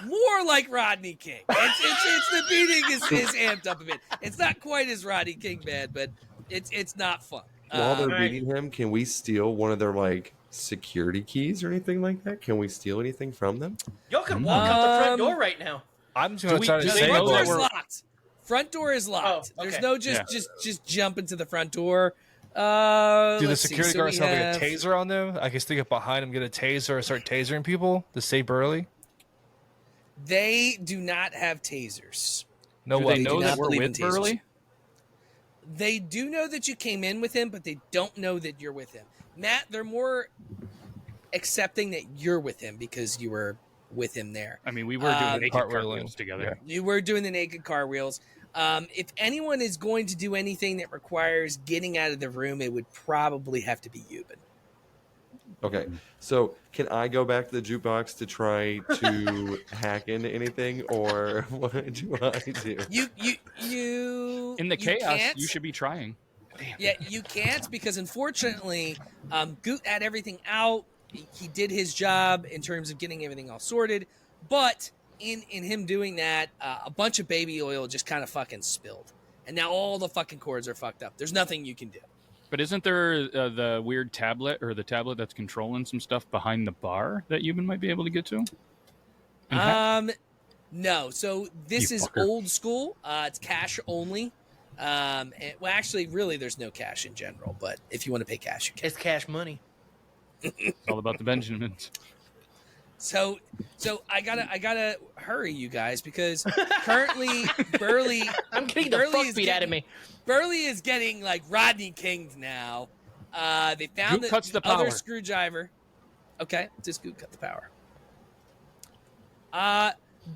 more like Rodney King. It's the beating is amped up a bit. It's not quite as Rodney King bad, but it's not fun. While they're beating him, can we steal one of their security keys or anything like that? Can we steal anything from them? Y'all can walk out the front door right now. I'm just going to try to do say they Front know door that is we're- locked. Front door is locked. Oh, okay. There's no Yeah. just jump into the front door. Do the Let's see. security So guards we have like a taser on them? I can stick it behind them, get a taser, or start tasering people to save Burley? They do not have tasers. No Do way. they know do that not we're believe in with tasers. Burley? They do know that you came in with him, but they don't know that you're with him. Matt, they're more accepting that you're with him because you were with him there. I mean, we were doing naked cartwheeling. cartwheels together. You were doing the naked car wheels. If anyone is going to do anything that requires getting out of the room, it would probably have to be Euban. Okay, so can I go back to the jukebox to try to hack into anything, or what do I do? You In the you chaos, can't. you should be trying. Yeah, you can't because unfortunately, Goot had everything out. He did his job in terms of getting everything all sorted, but in him doing that, a bunch of baby oil just kind of fucking spilled, and now all the fucking cords are fucked up. There's nothing you can do. But isn't there the weird tablet or the tablet that's controlling some stuff behind the bar that Euban might be able to get to? No. So this You is fucker. old school. It's cash only. Well, actually, really, there's no cash in general. But if you want to pay cash, you can. It's cash money. It's all about the Benjamins. So I gotta hurry, you guys, because currently Burley. I'm getting the Burley fuck is beat out of me. Burley is getting like Rodney Kinged now. They found Goot cuts the other power. screwdriver. Okay, just Goot cut the power.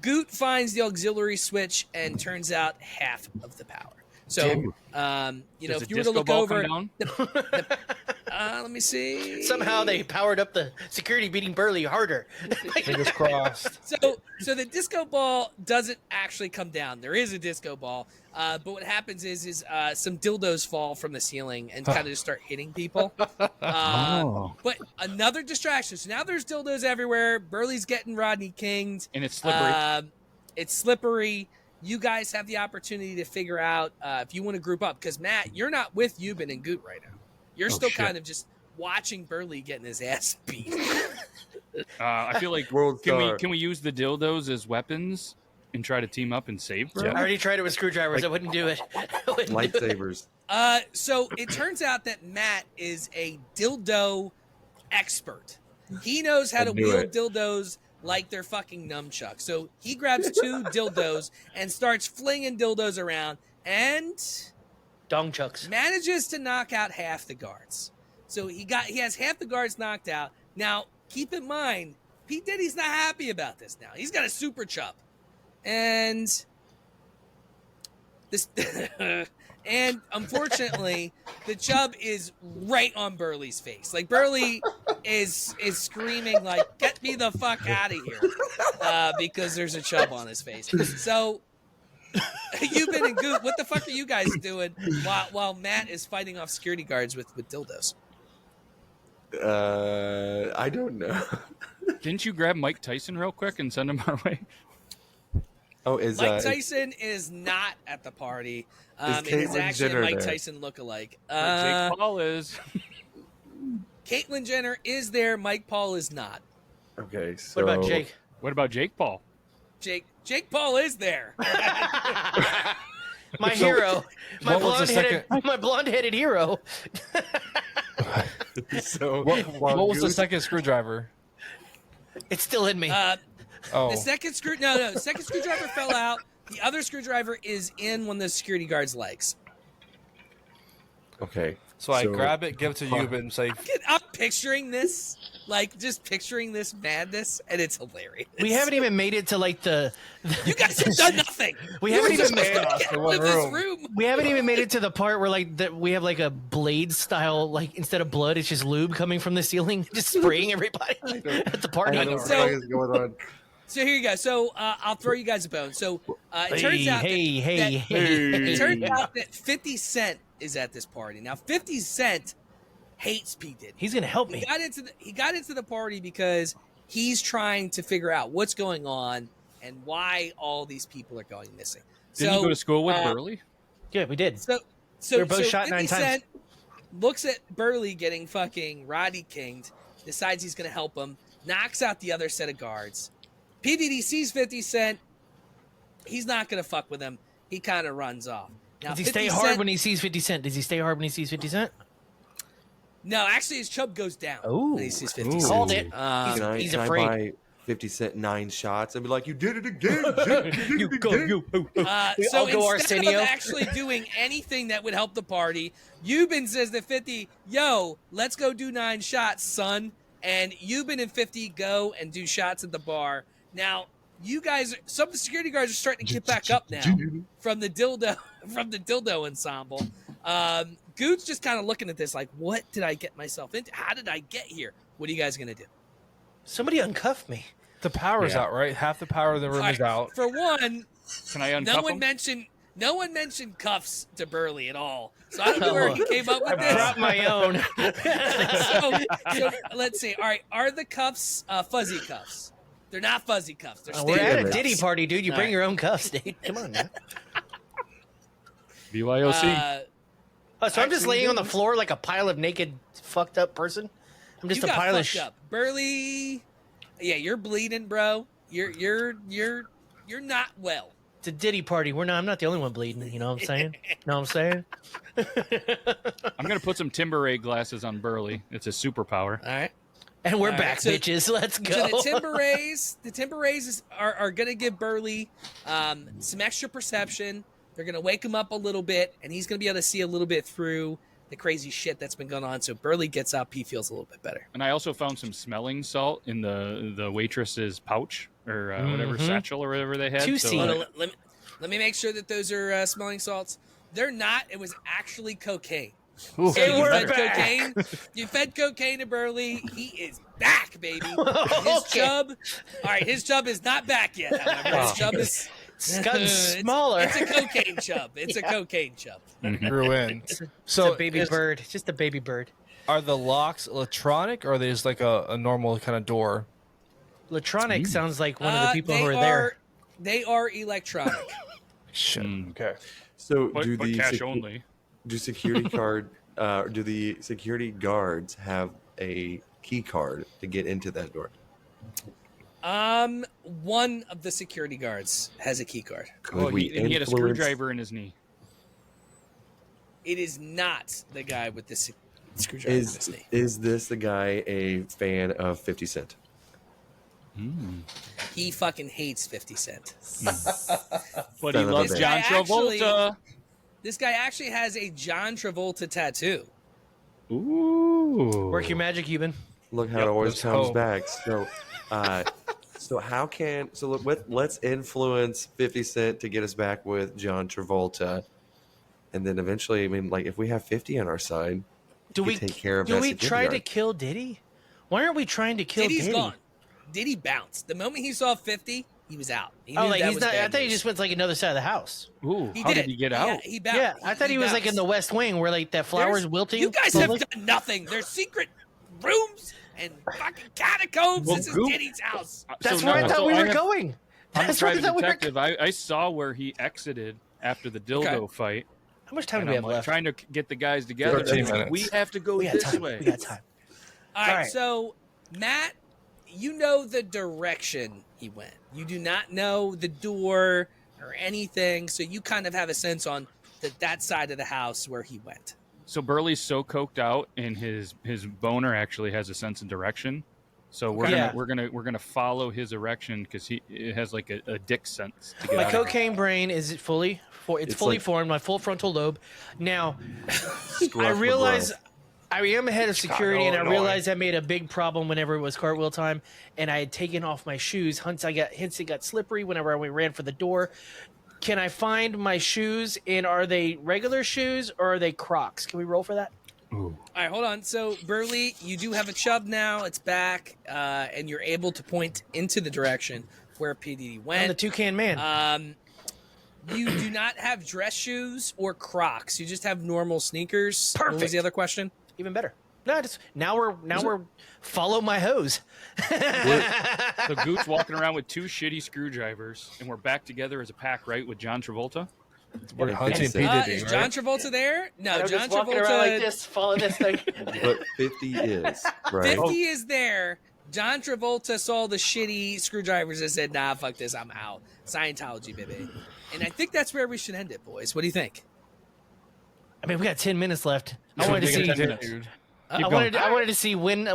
Goot finds the auxiliary switch and turns out half of the power. So, you know, Does if the you were to disco look ball over, come down? let me see. Somehow they powered up the security beating Burley harder. Fingers crossed. So the disco ball doesn't actually come down. There is a disco ball, but what happens is some dildos fall from the ceiling and kind of just start hitting people. But another distraction. So now there's dildos everywhere. Burley's getting Rodney Kinged. And it's slippery. It's slippery. You guys have the opportunity to figure out if you want to group up. Because, Matt, you're not with Euban and Goot right now. You're still shit. kind of just watching Burley getting his ass beat. I feel like World can star. we use the dildos as weapons and try to team up and save bro? I already tried it with screwdrivers. I wouldn't do it. I wouldn't do it. Lightsabers. So it turns out that Matt is a dildo expert. He knows how I to knew wield it. dildos like they're fucking nunchucks. So he grabs 2 dildos and starts flinging dildos around and Dong chucks. manages to knock out half the guards. So he has half the guards knocked out. Now, keep in mind, P. Diddy's not happy about this now. He's got a super chub. And this and unfortunately, the chub is right on Burley's face. Like Burley is screaming like, "Get me the fuck out of here," because there's a chub on his face. So Euban and Goot, what the fuck are you guys doing while Matt is fighting off security guards with dildos? I don't know. Didn't you grab Mike Tyson real quick and send him our way? Oh, is Mike Tyson is not at the party. It is Caitlyn actually Jenner a Mike there? Tyson lookalike. Jake Paul is. Caitlyn Jenner is there. Mike Paul is not. Okay, so What about Jake? What about Jake Paul? Jake Paul is there. My hero. My what was the blonde-headed hero. So What was the Goot- second screwdriver? It's still in me. Oh, The second screwdriver fell out. The other screwdriver is in one of the security guards' legs. Okay, so I grab it, give it to Euban, and say, I'm picturing this, like just picturing this madness, and it's hilarious. we haven't even made it to like the. You guys have done nothing. We You haven't were even just made like, it "Get to out one of this room." room. We haven't even made it to the part where like that we have like a blade style, like instead of blood, it's just lube coming from the ceiling, just spraying everybody at the I party. don't know So- what is going on. So here you go. So I'll throw you guys a bone. So it turns out it turns out that 50 Cent is at this party. Now 50 Cent hates P. Diddy. He's gonna help me. He got into the party because he's trying to figure out what's going on and why all these people are going missing. Didn't you go to school with Burley? Yeah, we did. So They were both shot 50 9 times. Cent looks at Burley getting fucking Roddy Kinged, decides he's going to help him, knocks out the other set of guards. PDD sees 50 Cent. He's not going to fuck with him. He kind of runs off. Now, Does he 50 stay hard Cent- when he sees 50 Cent? Does he stay hard when he sees 50 Cent? No, actually, his chub goes down Ooh. when he sees 50 Ooh. Cent. Called it. He's Can I afraid. buy 50 Cent 9 shots and be like, you did it again, Jake, you did it again. So I'll go instead Arsenio. of actually doing anything that would help the party, Euban says to 50, yo, let's go do 9 shots, son. And Euban and 50 go and do shots at the bar. Now, you guys, some of the security guards are starting to get back up now from the dildo ensemble. Goot's just kind of looking at this like, what did I get myself into? How did I get here? What are you guys gonna do? Somebody uncuff me. The power's out, right? Half the power of the room is out. For one, Can I uncuff him? No one mentioned cuffs to Burley at all. So I don't know where he came up with this. Brought my own. so let's see. All right, are the cuffs fuzzy cuffs? They're not fuzzy cuffs. They're We're at a cuffs. Diddy party, dude. You bring your own cuffs, dude. Come on, man. BYOC. So I'm just laying on the floor like a pile of naked, fucked up person. I'm just You a got pile of fucked up. Burley, yeah, you're bleeding, bro. You're not well. It's a Diddy party. I'm not the only one bleeding. You know what I'm saying? Know what I'm saying? I'm going to put some Timber Ray glasses on Burley. It's a superpower. All right. And we're All back, right, so- bitches. Let's go. So the Timber Rays are going to give Burley some extra perception. They're going to wake him up a little bit, and he's going to be able to see a little bit through the crazy shit that's been going on. So Burley gets up, he feels a little bit better. And I also found some smelling salt in the waitress's pouch or whatever satchel or whatever they had. Let me make sure that those are smelling salts. They're not. It was actually cocaine. Ooh. So you fed cocaine to Burley. He is back, baby. His chub. All right, his chub is not back yet. However. His chub is It's gotten smaller. It's a cocaine chub. It's a cocaine chub. Grew in. It's So a baby bird. It's just a baby bird. Are the locks electronic, or are they just like a normal kind of door? Latronic sounds like one of the people who are there. They are electronic. Shit. Okay. So But cash only. do security do the security guards have a key card to get into that door? One of the security guards has a key card. Could we He had a influence- screwdriver in his knee. It is not the guy with the screwdriver in his knee. Is this the guy a fan of 50 Cent? He fucking hates 50 Cent. But he Son of a loves bitch. John Travolta. This guy actually has a John Travolta tattoo. Ooh. Work your magic, Euban. Look how it always let's comes hope. back. So let's influence 50 Cent to get us back with John Travolta, and then eventually, I mean, like if we have 50 on our side, Do we take care of Do that we security try to guard. kill Diddy? Why aren't we trying to kill Diddy's Diddy? gone. Diddy bounced. The moment he saw 50, he was out. He Oh, knew like that he's was not. I bad thought he news. just went to like another side of the house. Ooh. How did he get out? Yeah, he bounced. Yeah, I thought he was like in the West Wing where like that flowers wilting. You guys have slowly. done nothing. There's secret rooms and fucking catacombs. Well, this is Goop- Diddy's house. That's So where I now- thought so we I were have- going. I'm a That's where I private thought we were. detective. I saw where he exited after the dildo fight. How much time And do we I'm have like left? trying to get the guys together. 13 minutes. We have to go We got this time. way. We got time. All right, right. so Matt, you know the direction he went. You do not know the door or anything, so you kind of have a sense on that side of the house where he went. So Burley's so coked out, and his boner actually has a sense of direction. So we're Yeah. gonna follow his erection because it has like a dick sense. To get My out of cocaine brain is fully like- formed. My full frontal lobe. Now, Scruff I the realize growth. I am ahead of security, and I Illinois. realized I made a big problem whenever it was cartwheel time, and I had taken off my shoes. Hence, it got slippery whenever we ran for the door. Can I find my shoes? And are they regular shoes or are they Crocs? Can we roll for that? All right, hold on. So Burley, you do have a chub now. It's back, and you're able to point into the direction where PDD I'm went. the toucan man. You do not have dress shoes or Crocs. You just have normal sneakers. What was Perfect. the other question? Even better. No, just now we're follow my hose. So Goot's walking around with two shitty screwdrivers, and we're back together as a pack, right, with John Travolta. We're hunting P. Is Diddy, Is right? John Travolta there? No, I'm John just walking Travolta. around like this, follow this thing. But 50 is right. 50 is there. John Travolta saw the shitty screwdrivers and said, nah, fuck this, I'm out. Scientology, baby. And I think that's where we should end it, boys. What do you think? I mean, we got 10 minutes left. I wanted to see. Dude. I wanted to see when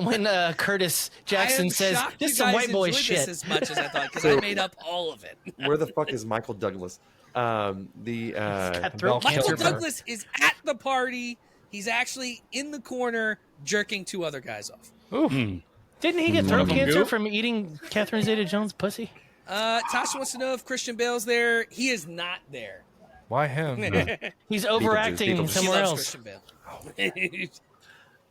Curtis Jackson I am sass shocked this you is some guys white boy enjoyed shit. this as much as I thought, because I made up all of it. Where the fuck is Michael Douglas? Got throat Bell Michael cancer. Douglas is at the party. He's actually in the corner jerking two other guys off. Didn't he get One throat of them cancer Goop? from eating Catherine Zeta-Jones' pussy? Tasha wants to know if Christian Bale's there. He is not there. Why him? He's overacting Beetlejuice. He somewhere loves else. Christian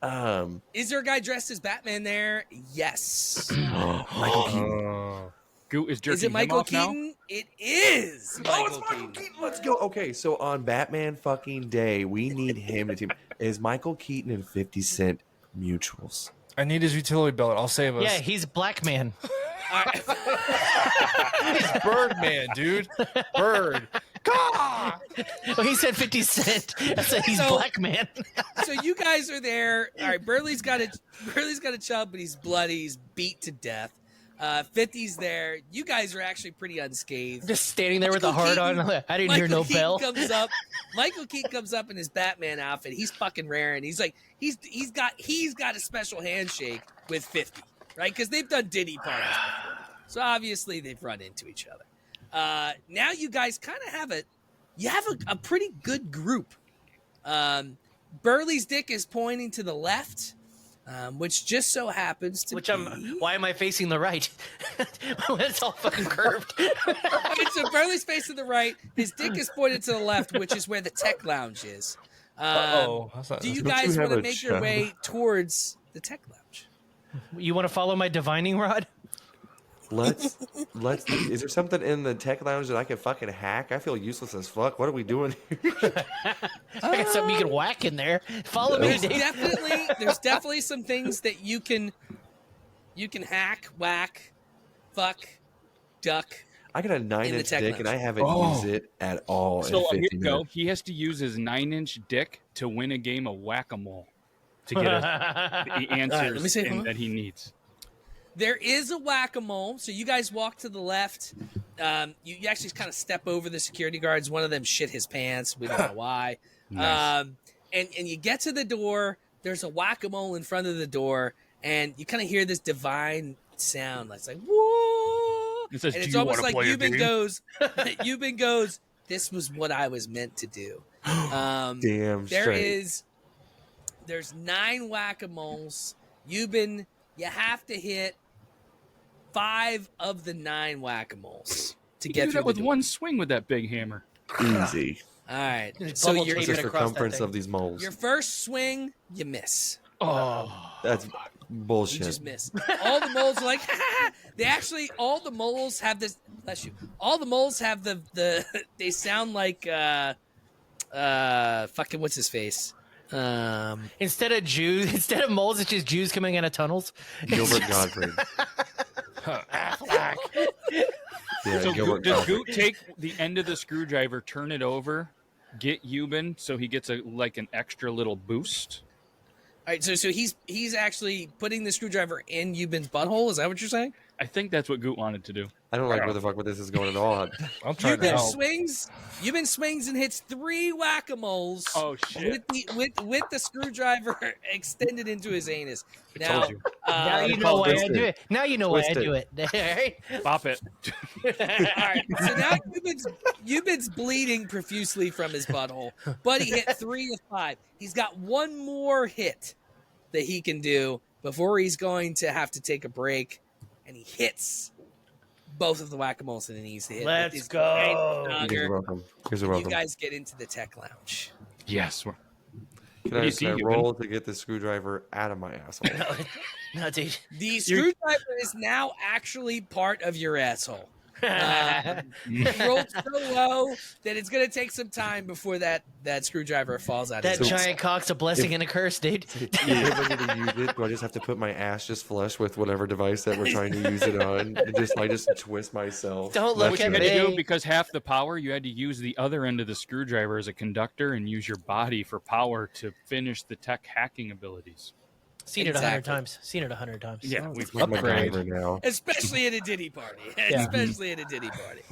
Bale. Is there a guy dressed as Batman there? Yes. Michael Keaton. Goot is jerking Is it him Michael off now? Keaton? It is. Oh, it's Michael Keaton. Let's go. Okay, so on Batman fucking Day, we need him to team. Is Michael Keaton and 50 Cent mutuals? I need his utility belt. I'll save us. Yeah, he's Black Man. He's Birdman, dude. Bird. Oh, he said 50 Cent. I said he's Black Man. So you guys are there. All right, Burley's got a chub, but he's bloody. He's beat to death. 50's there. You guys are actually pretty unscathed. Just standing there with a heart on. I didn't hear no bell. Michael Keaton comes up in his Batman outfit. He's fucking raring. He's like he's got a special handshake with 50, right? Because they've done Diddy parties before. So obviously they've run into each other. Now you guys kind of have a pretty good group. Burley's dick is pointing to the left. Which just so happens to why am I facing the right? It's all fucking curved. So Burley's facing the right. His dick is pointed to the left, which is where the tech lounge is. Do you guys want to make your way towards the tech lounge? You want to follow my divining rod? Let's. Is there something in the tech lounge that I can fucking hack? I feel useless as fuck. What are we doing here? I got something you can whack in there. Follow me, There's Dave. definitely some things that you can hack, whack, fuck, duck. I got a 9-inch dick lounge. and I haven't used it at all. So in here 50 you go. minutes. He has to use his 9-inch dick to win a game of whack-a-mole to get the answers let me see, hold on. that he needs. There is a whack-a-mole. So you guys walk to the left. You actually kind of step over the security guards. One of them shit his pants. We don't know why. Nice. And you get to the door. There's a whack-a-mole in front of the door, and you kind of hear this divine sound. That's like whoa. It says, And "Do it's you almost wanna like play a game?" Euban goes. This was what I was meant to do. Damn straight. There's 9 whack-a-moles. Euban, you have to hit 5 of the 9 whack-a-moles to You get do through that with the door. one swing with that big hammer. Easy. All right. Just So bubble your What's tape the it across that circumference thing. of these moles? your first swing, you miss. That's You bullshit. just miss. All the moles are like, all the moles have this. Bless you. All the moles have the they sound like fucking what's his face. Instead of moles, it's just Jews coming out of tunnels. Gilbert Gottfried. Yeah, So Gilbert does Gottfried. Goot take the end of the screwdriver, turn it over, get Euban so he gets an extra little boost? All right, so he's actually putting the screwdriver in Euban's butthole. Is that what you're saying? I think that's what Goot wanted to do. I don't like where the fuck this is going at all. I'm trying to help. Euban swings and hits 3 whack-a-moles. Oh shit! With the screwdriver extended into his anus. Now, told you. Now you know why I Twist do it. it. Now you know why I Twist do it. All right? Bop it. all right. So now Euban's bleeding profusely from his butthole, but he hit 3 of 5. He's got one more hit that he can do before he's going to have to take a break, and he hits both of the whack-a-moles that he needs to hit. Let's With his go. giant You're dogger. welcome. You're You welcome. guys get into the tech lounge. Yes. Can do I, you can see, I Euban? roll to get the screwdriver out of my asshole? No, dude. The screwdriver is now actually part of your asshole. It rolled so low that it's going to take some time before that screwdriver falls out. That of his giant cock's a blessing and a curse, dude. If I need to use it, do I just have to put my ass just flush with whatever device that we're trying to use it on? And I just twist myself. Don't What look you at had to do, me. because half the power, you had to use the other end of the screwdriver as a conductor and use your body for power to finish the tech hacking abilities. Seen it 100 Exactly. times. Seen it 100 times. Yeah, It's we've like my Upgrade. driver now. Especially at a Diddy party. Especially at a Diddy party.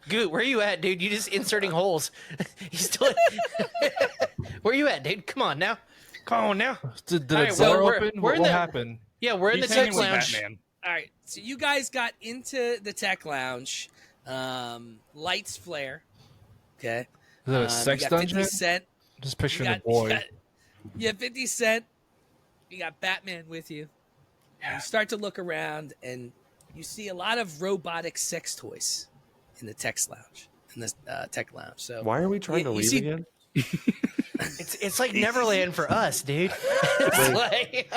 Goot, where you at, dude? You just inserting holes. You still. Where you at, dude? Come on now. Come on now. Did All the right, well, door we're- open? we're What in the- happened? Yeah, we're in He's the tech hanging with lounge. Batman. All right. So you guys got into the tech lounge. Lights flare. Okay. Is that a sex you got 50 dungeon? Cent. Just picturing You the boy. You have 50 Cent. You got Batman with you. You start to look around, and you see a lot of robotic sex toys in the tech lounge. So Why are we trying to leave again? It's like Neverland for us, dude. It's like,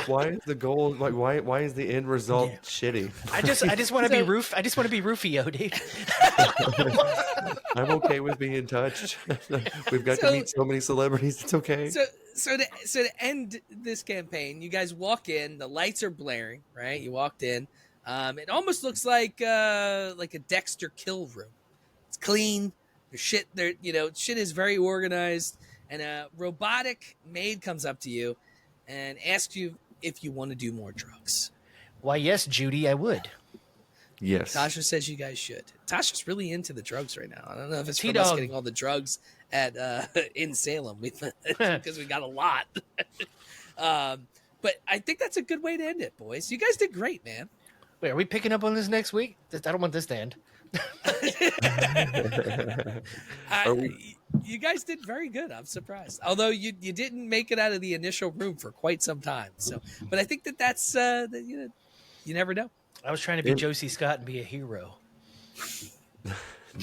Why is the goal like why is the end result shitty? I just want to be I just want to be Rufio, dude. I'm okay with being touched. We've got to meet so many celebrities. It's okay. So to end this campaign, you guys walk in. The lights are blaring, right? You walked in. It almost looks like a Dexter kill room. It's clean. There's shit there. Shit is very organized. And a robotic maid comes up to you and asks you if you want to do more drugs. Why, yes, Judy, I would. Yes. Tasha says you guys should. Tasha's really into the drugs right now. I don't know if it's from us getting all the drugs at in Salem because we got a lot. But I think that's a good way to end it, boys. You guys did great, man. Wait, are we picking up on this next week? I don't want this to end. You guys did very good. I'm surprised. Although you didn't make it out of the initial room for quite some time. So, but I think that's you never know. I was trying to be Josie Scott and be a hero.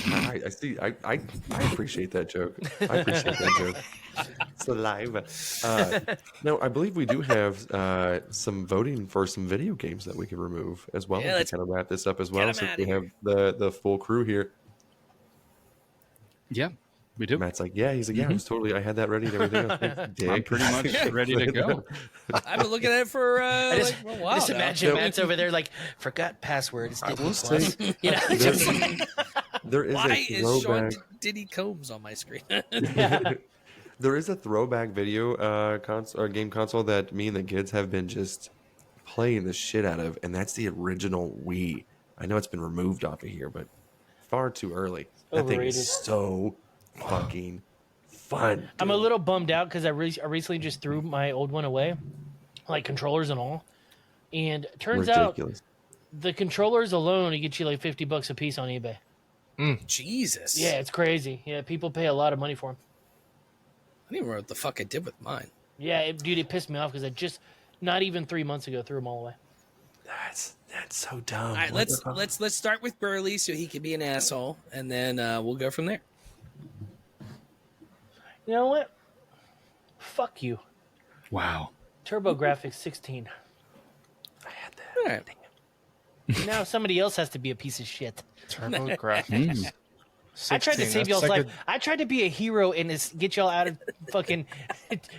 I see. I appreciate that joke. I appreciate that joke. It's alive. No, I believe we do have some voting for some video games that we can remove as well. Yeah, to kind of wrap this up as get well. 'em So outta we here. have the full crew here. Yeah, we do. Matt's like, yeah. He's like, yeah. I had that ready and everything else. I'm pretty much ready to go. I've been looking at it for a while. Just now. imagine Matt's over there like, forgot password. It's Diddy will Plus. say- You know, There is Why a is Sean throwback. Diddy Combs on my screen? There is a throwback video game console that me and the kids have been just playing the shit out of, and that's the original Wii. I know it's been removed off of here, but far too early. That thing Overrated. is so fucking fun. I'm a little bummed out because I recently just threw my old one away, like controllers and all. And it turns out the controllers alone, you get you like $50 a piece on eBay. Jesus. Yeah, it's crazy. Yeah, people pay a lot of money for them. I don't even remember what the fuck I did with mine. Yeah, dude, it pissed me off because I just not even 3 months ago threw them all away. That's so dumb. All right, let's start with Burley so he can be an asshole, and then we'll go from there. You know what? Fuck you. Wow. TurboGrafx 16. I had that. All right. Now somebody else has to be a piece of shit. TurboGrafx. I tried to 16, save that's y'all's like life. I tried to be a hero and get y'all out of fucking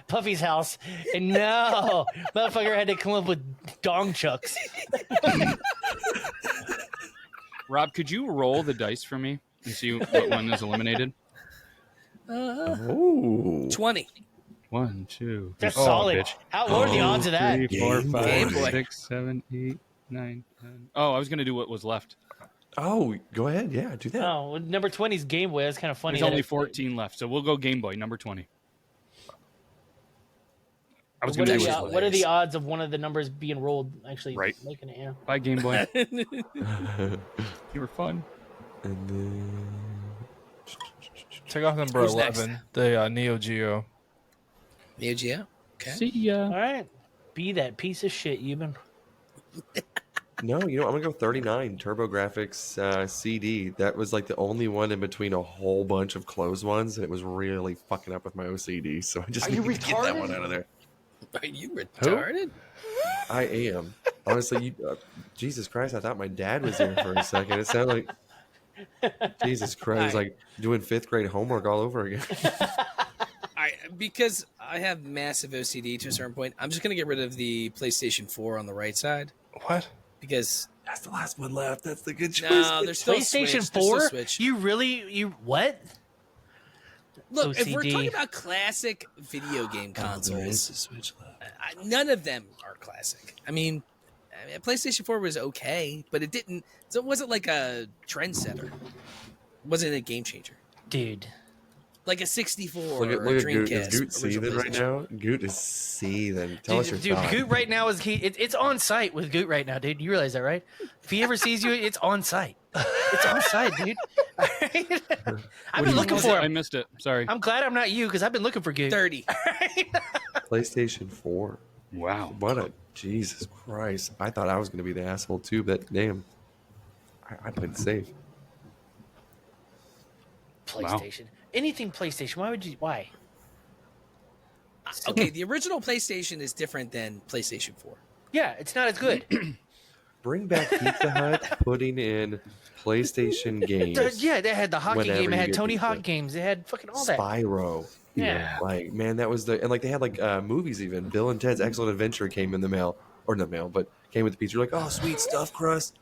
Puffy's house, and no, motherfucker had to come up with dong chucks. Rob, could you roll the dice for me and see what one is eliminated? Oh, 20. 1, 2. That's oh, solid. bitch. What are the odds of that? 3, 4, Game 5, Boy. 6, 7, 8, 9, 10. Oh, I was going to do what was left. oh, go ahead. Yeah, do that. Oh, well, number 20 is Game Boy. That's kind of funny. There's that only it- 14 left, so we'll go Game Boy, number 20. I was What going are, to the, do what are the odds of one of the numbers being rolled actually Right. making it? Yeah. Bye, Game Boy. You were fun. And then Take off number Who's next? 11, the Neo Geo. Neo Geo? Okay. See ya. All right. Be that piece of shit, Euban. no, I'm gonna go 39 TurboGrafx CD. That was like the only one in between a whole bunch of closed ones, and it was really fucking up with my OCD. So I just Are you need to get that retarded? one out of there. Are you retarded? I am honestly. Jesus Christ! I thought my dad was here for a second. It sounded like Jesus Christ, like doing 5th grade homework all over again. Because I have massive OCD to a certain point, I'm just going to get rid of the PlayStation 4 on the right side. What? Because That's the last one left. That's the good choice. no, there's still PlayStation Switch. There's still 4? Switch. You what? Look, if we're OCD. talking about classic video game There is consoles, a Switch left. none of them are classic. I mean, PlayStation 4 was okay, but it didn't. So it wasn't like a trendsetter. It wasn't a game changer. Dude. Like a 64 Look at or a Goot. Dreamcast. Is Goot seething right now? Goot is seething. Tell us your Dude, thoughts. Goot right now it's on site with Goot right now, dude. You realize that, right? If he ever sees you, it's on site. It's on site, dude. I've been looking for I him. missed it. Sorry. I'm glad I'm not you because I've been looking for Goot. 30. PlayStation 4. Wow. What a Jesus Christ. I thought I was going to be the asshole too, but damn. I played it safe. PlayStation. Anything PlayStation. Why would you? Why? Okay, the original PlayStation is different than PlayStation 4. Yeah, it's not as good. Bring back Pizza Hut, putting in PlayStation games. Yeah, they had the hockey Whenever game. It you had get Tony pizza. Hawk games. They had fucking all that. Spyro. Yeah. Like, man, that was and like they had like movies even. Bill and Ted's Excellent Adventure came in the mail. Or not mail, but came with the pizza. You're like, oh, sweet stuff, crust.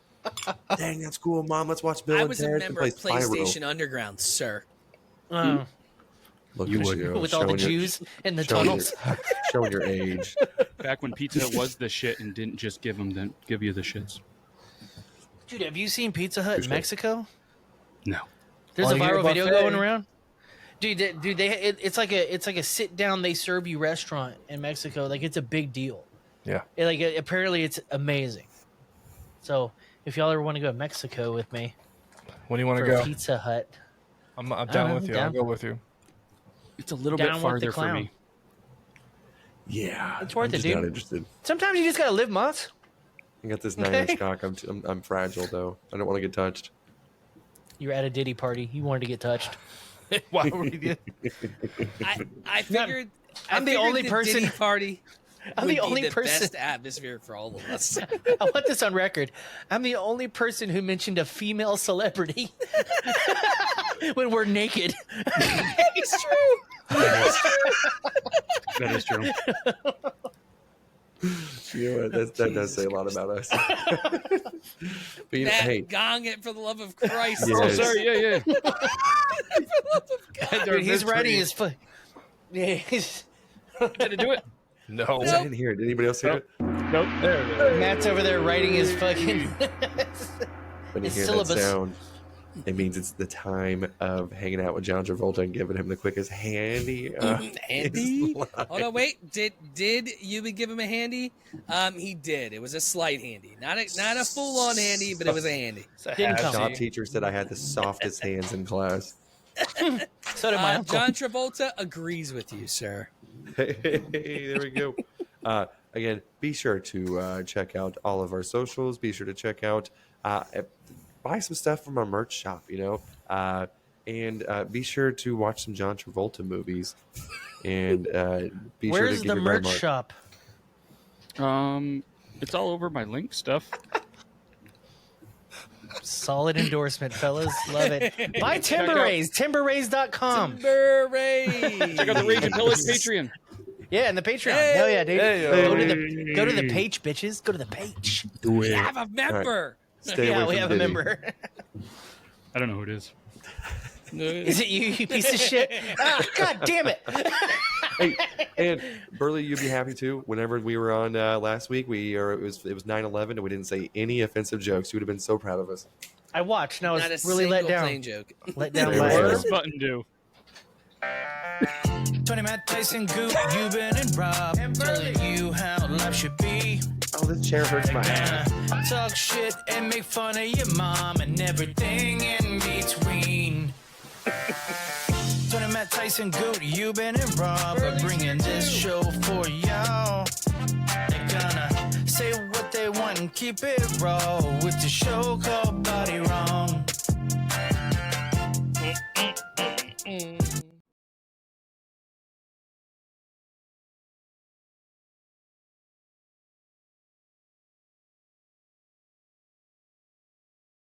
Dang, that's cool, Mom. Let's watch Bill I and was Ted a and member play of Spyro. PlayStation Underground, sir. Oh, Look You at would. you, with all the showing your- Jews in the showing tunnels. showing your age. Back when pizza was the shit and didn't just give you the shits. Dude, have you seen Pizza Hut in Mexico? No. There's a All you viral video buffet. going around. Dude, it's like a sit down they serve you restaurant in Mexico. Like it's a big deal. Yeah. Apparently it's amazing. So if y'all ever want to go to Mexico with me When do you want to for go? Pizza Hut, I'm down with you. I'll down. go with you. It's a little Down bit with the farther for clown. me. Yeah, It's worth I'm it, just dude. not interested. sometimes you just gotta live, Moss. I got this Okay. 9-inch cock. I'm fragile though. I don't want to get touched. You're at a Diddy party. You wanted to get touched. Why would you? I figured I'm the only person- Diddy party. I'm would the only be the person. best atmosphere for all of us. I want this on record. I'm the only person who mentioned a female celebrity when we're naked. It's true. That is true. You know what? That does say a lot about us. But you know, Matt, hey, gong it for the love of Christ. Yes. Oh, sorry. Yeah. Dude, he's writing his foot. Yeah, he's... Did it do it? No. I didn't hear it. Did anybody else hear it? Nope. There. Matt's over there writing his fucking. When you His hear syllabus. that sound, it means it's the time of hanging out with John Travolta and giving him the quickest handy. Handy? his life. Hold on, wait. Did you give him a handy? He did. It was a slight handy, not a full on handy, but it was a handy. Didn't come. Shop teacher said I had the softest hands in class. So did my uncle. John Travolta agrees with you, sir. Hey, there we go. Again, be sure to check out all of our socials. Be sure to check out, buy some stuff from our merch shop, and be sure to watch some John Travolta movies. And be sure Where's to give the your merch mark. shop? It's all over my link stuff. Solid endorsement, fellas. Love it. Buy Timberrays. Timberrays.com. Hooray! Check out the Rage and Pillage Patreon. Yeah, and the Patreon. Hey. Hell yeah, dude. Hey, Go to the page, bitches. Go to the page. We have a member. Stay Yeah, away we from have a Diddy. member. I don't know who it is. Is it you piece of shit? Ah, God damn it. Hey, and Burley, you'd be happy too. Whenever we were on last week, it was 9/11, and we didn't say any offensive jokes. You would have been so proud of us. I watched and I was Not a really let single down. plain joke. Let down There by we go. What does button do? Tony, Matt, Tyson, Goop, Euban, and Rob telling you how life should be. Oh, this chair hurts my ass. Talk shit and make fun of your mom and everything in between. Tony, Matt, Tyson, Goop, Euban, and Rob are bringing this show for y'all. They're gonna say what they want and keep it raw with the show called Body Wrong.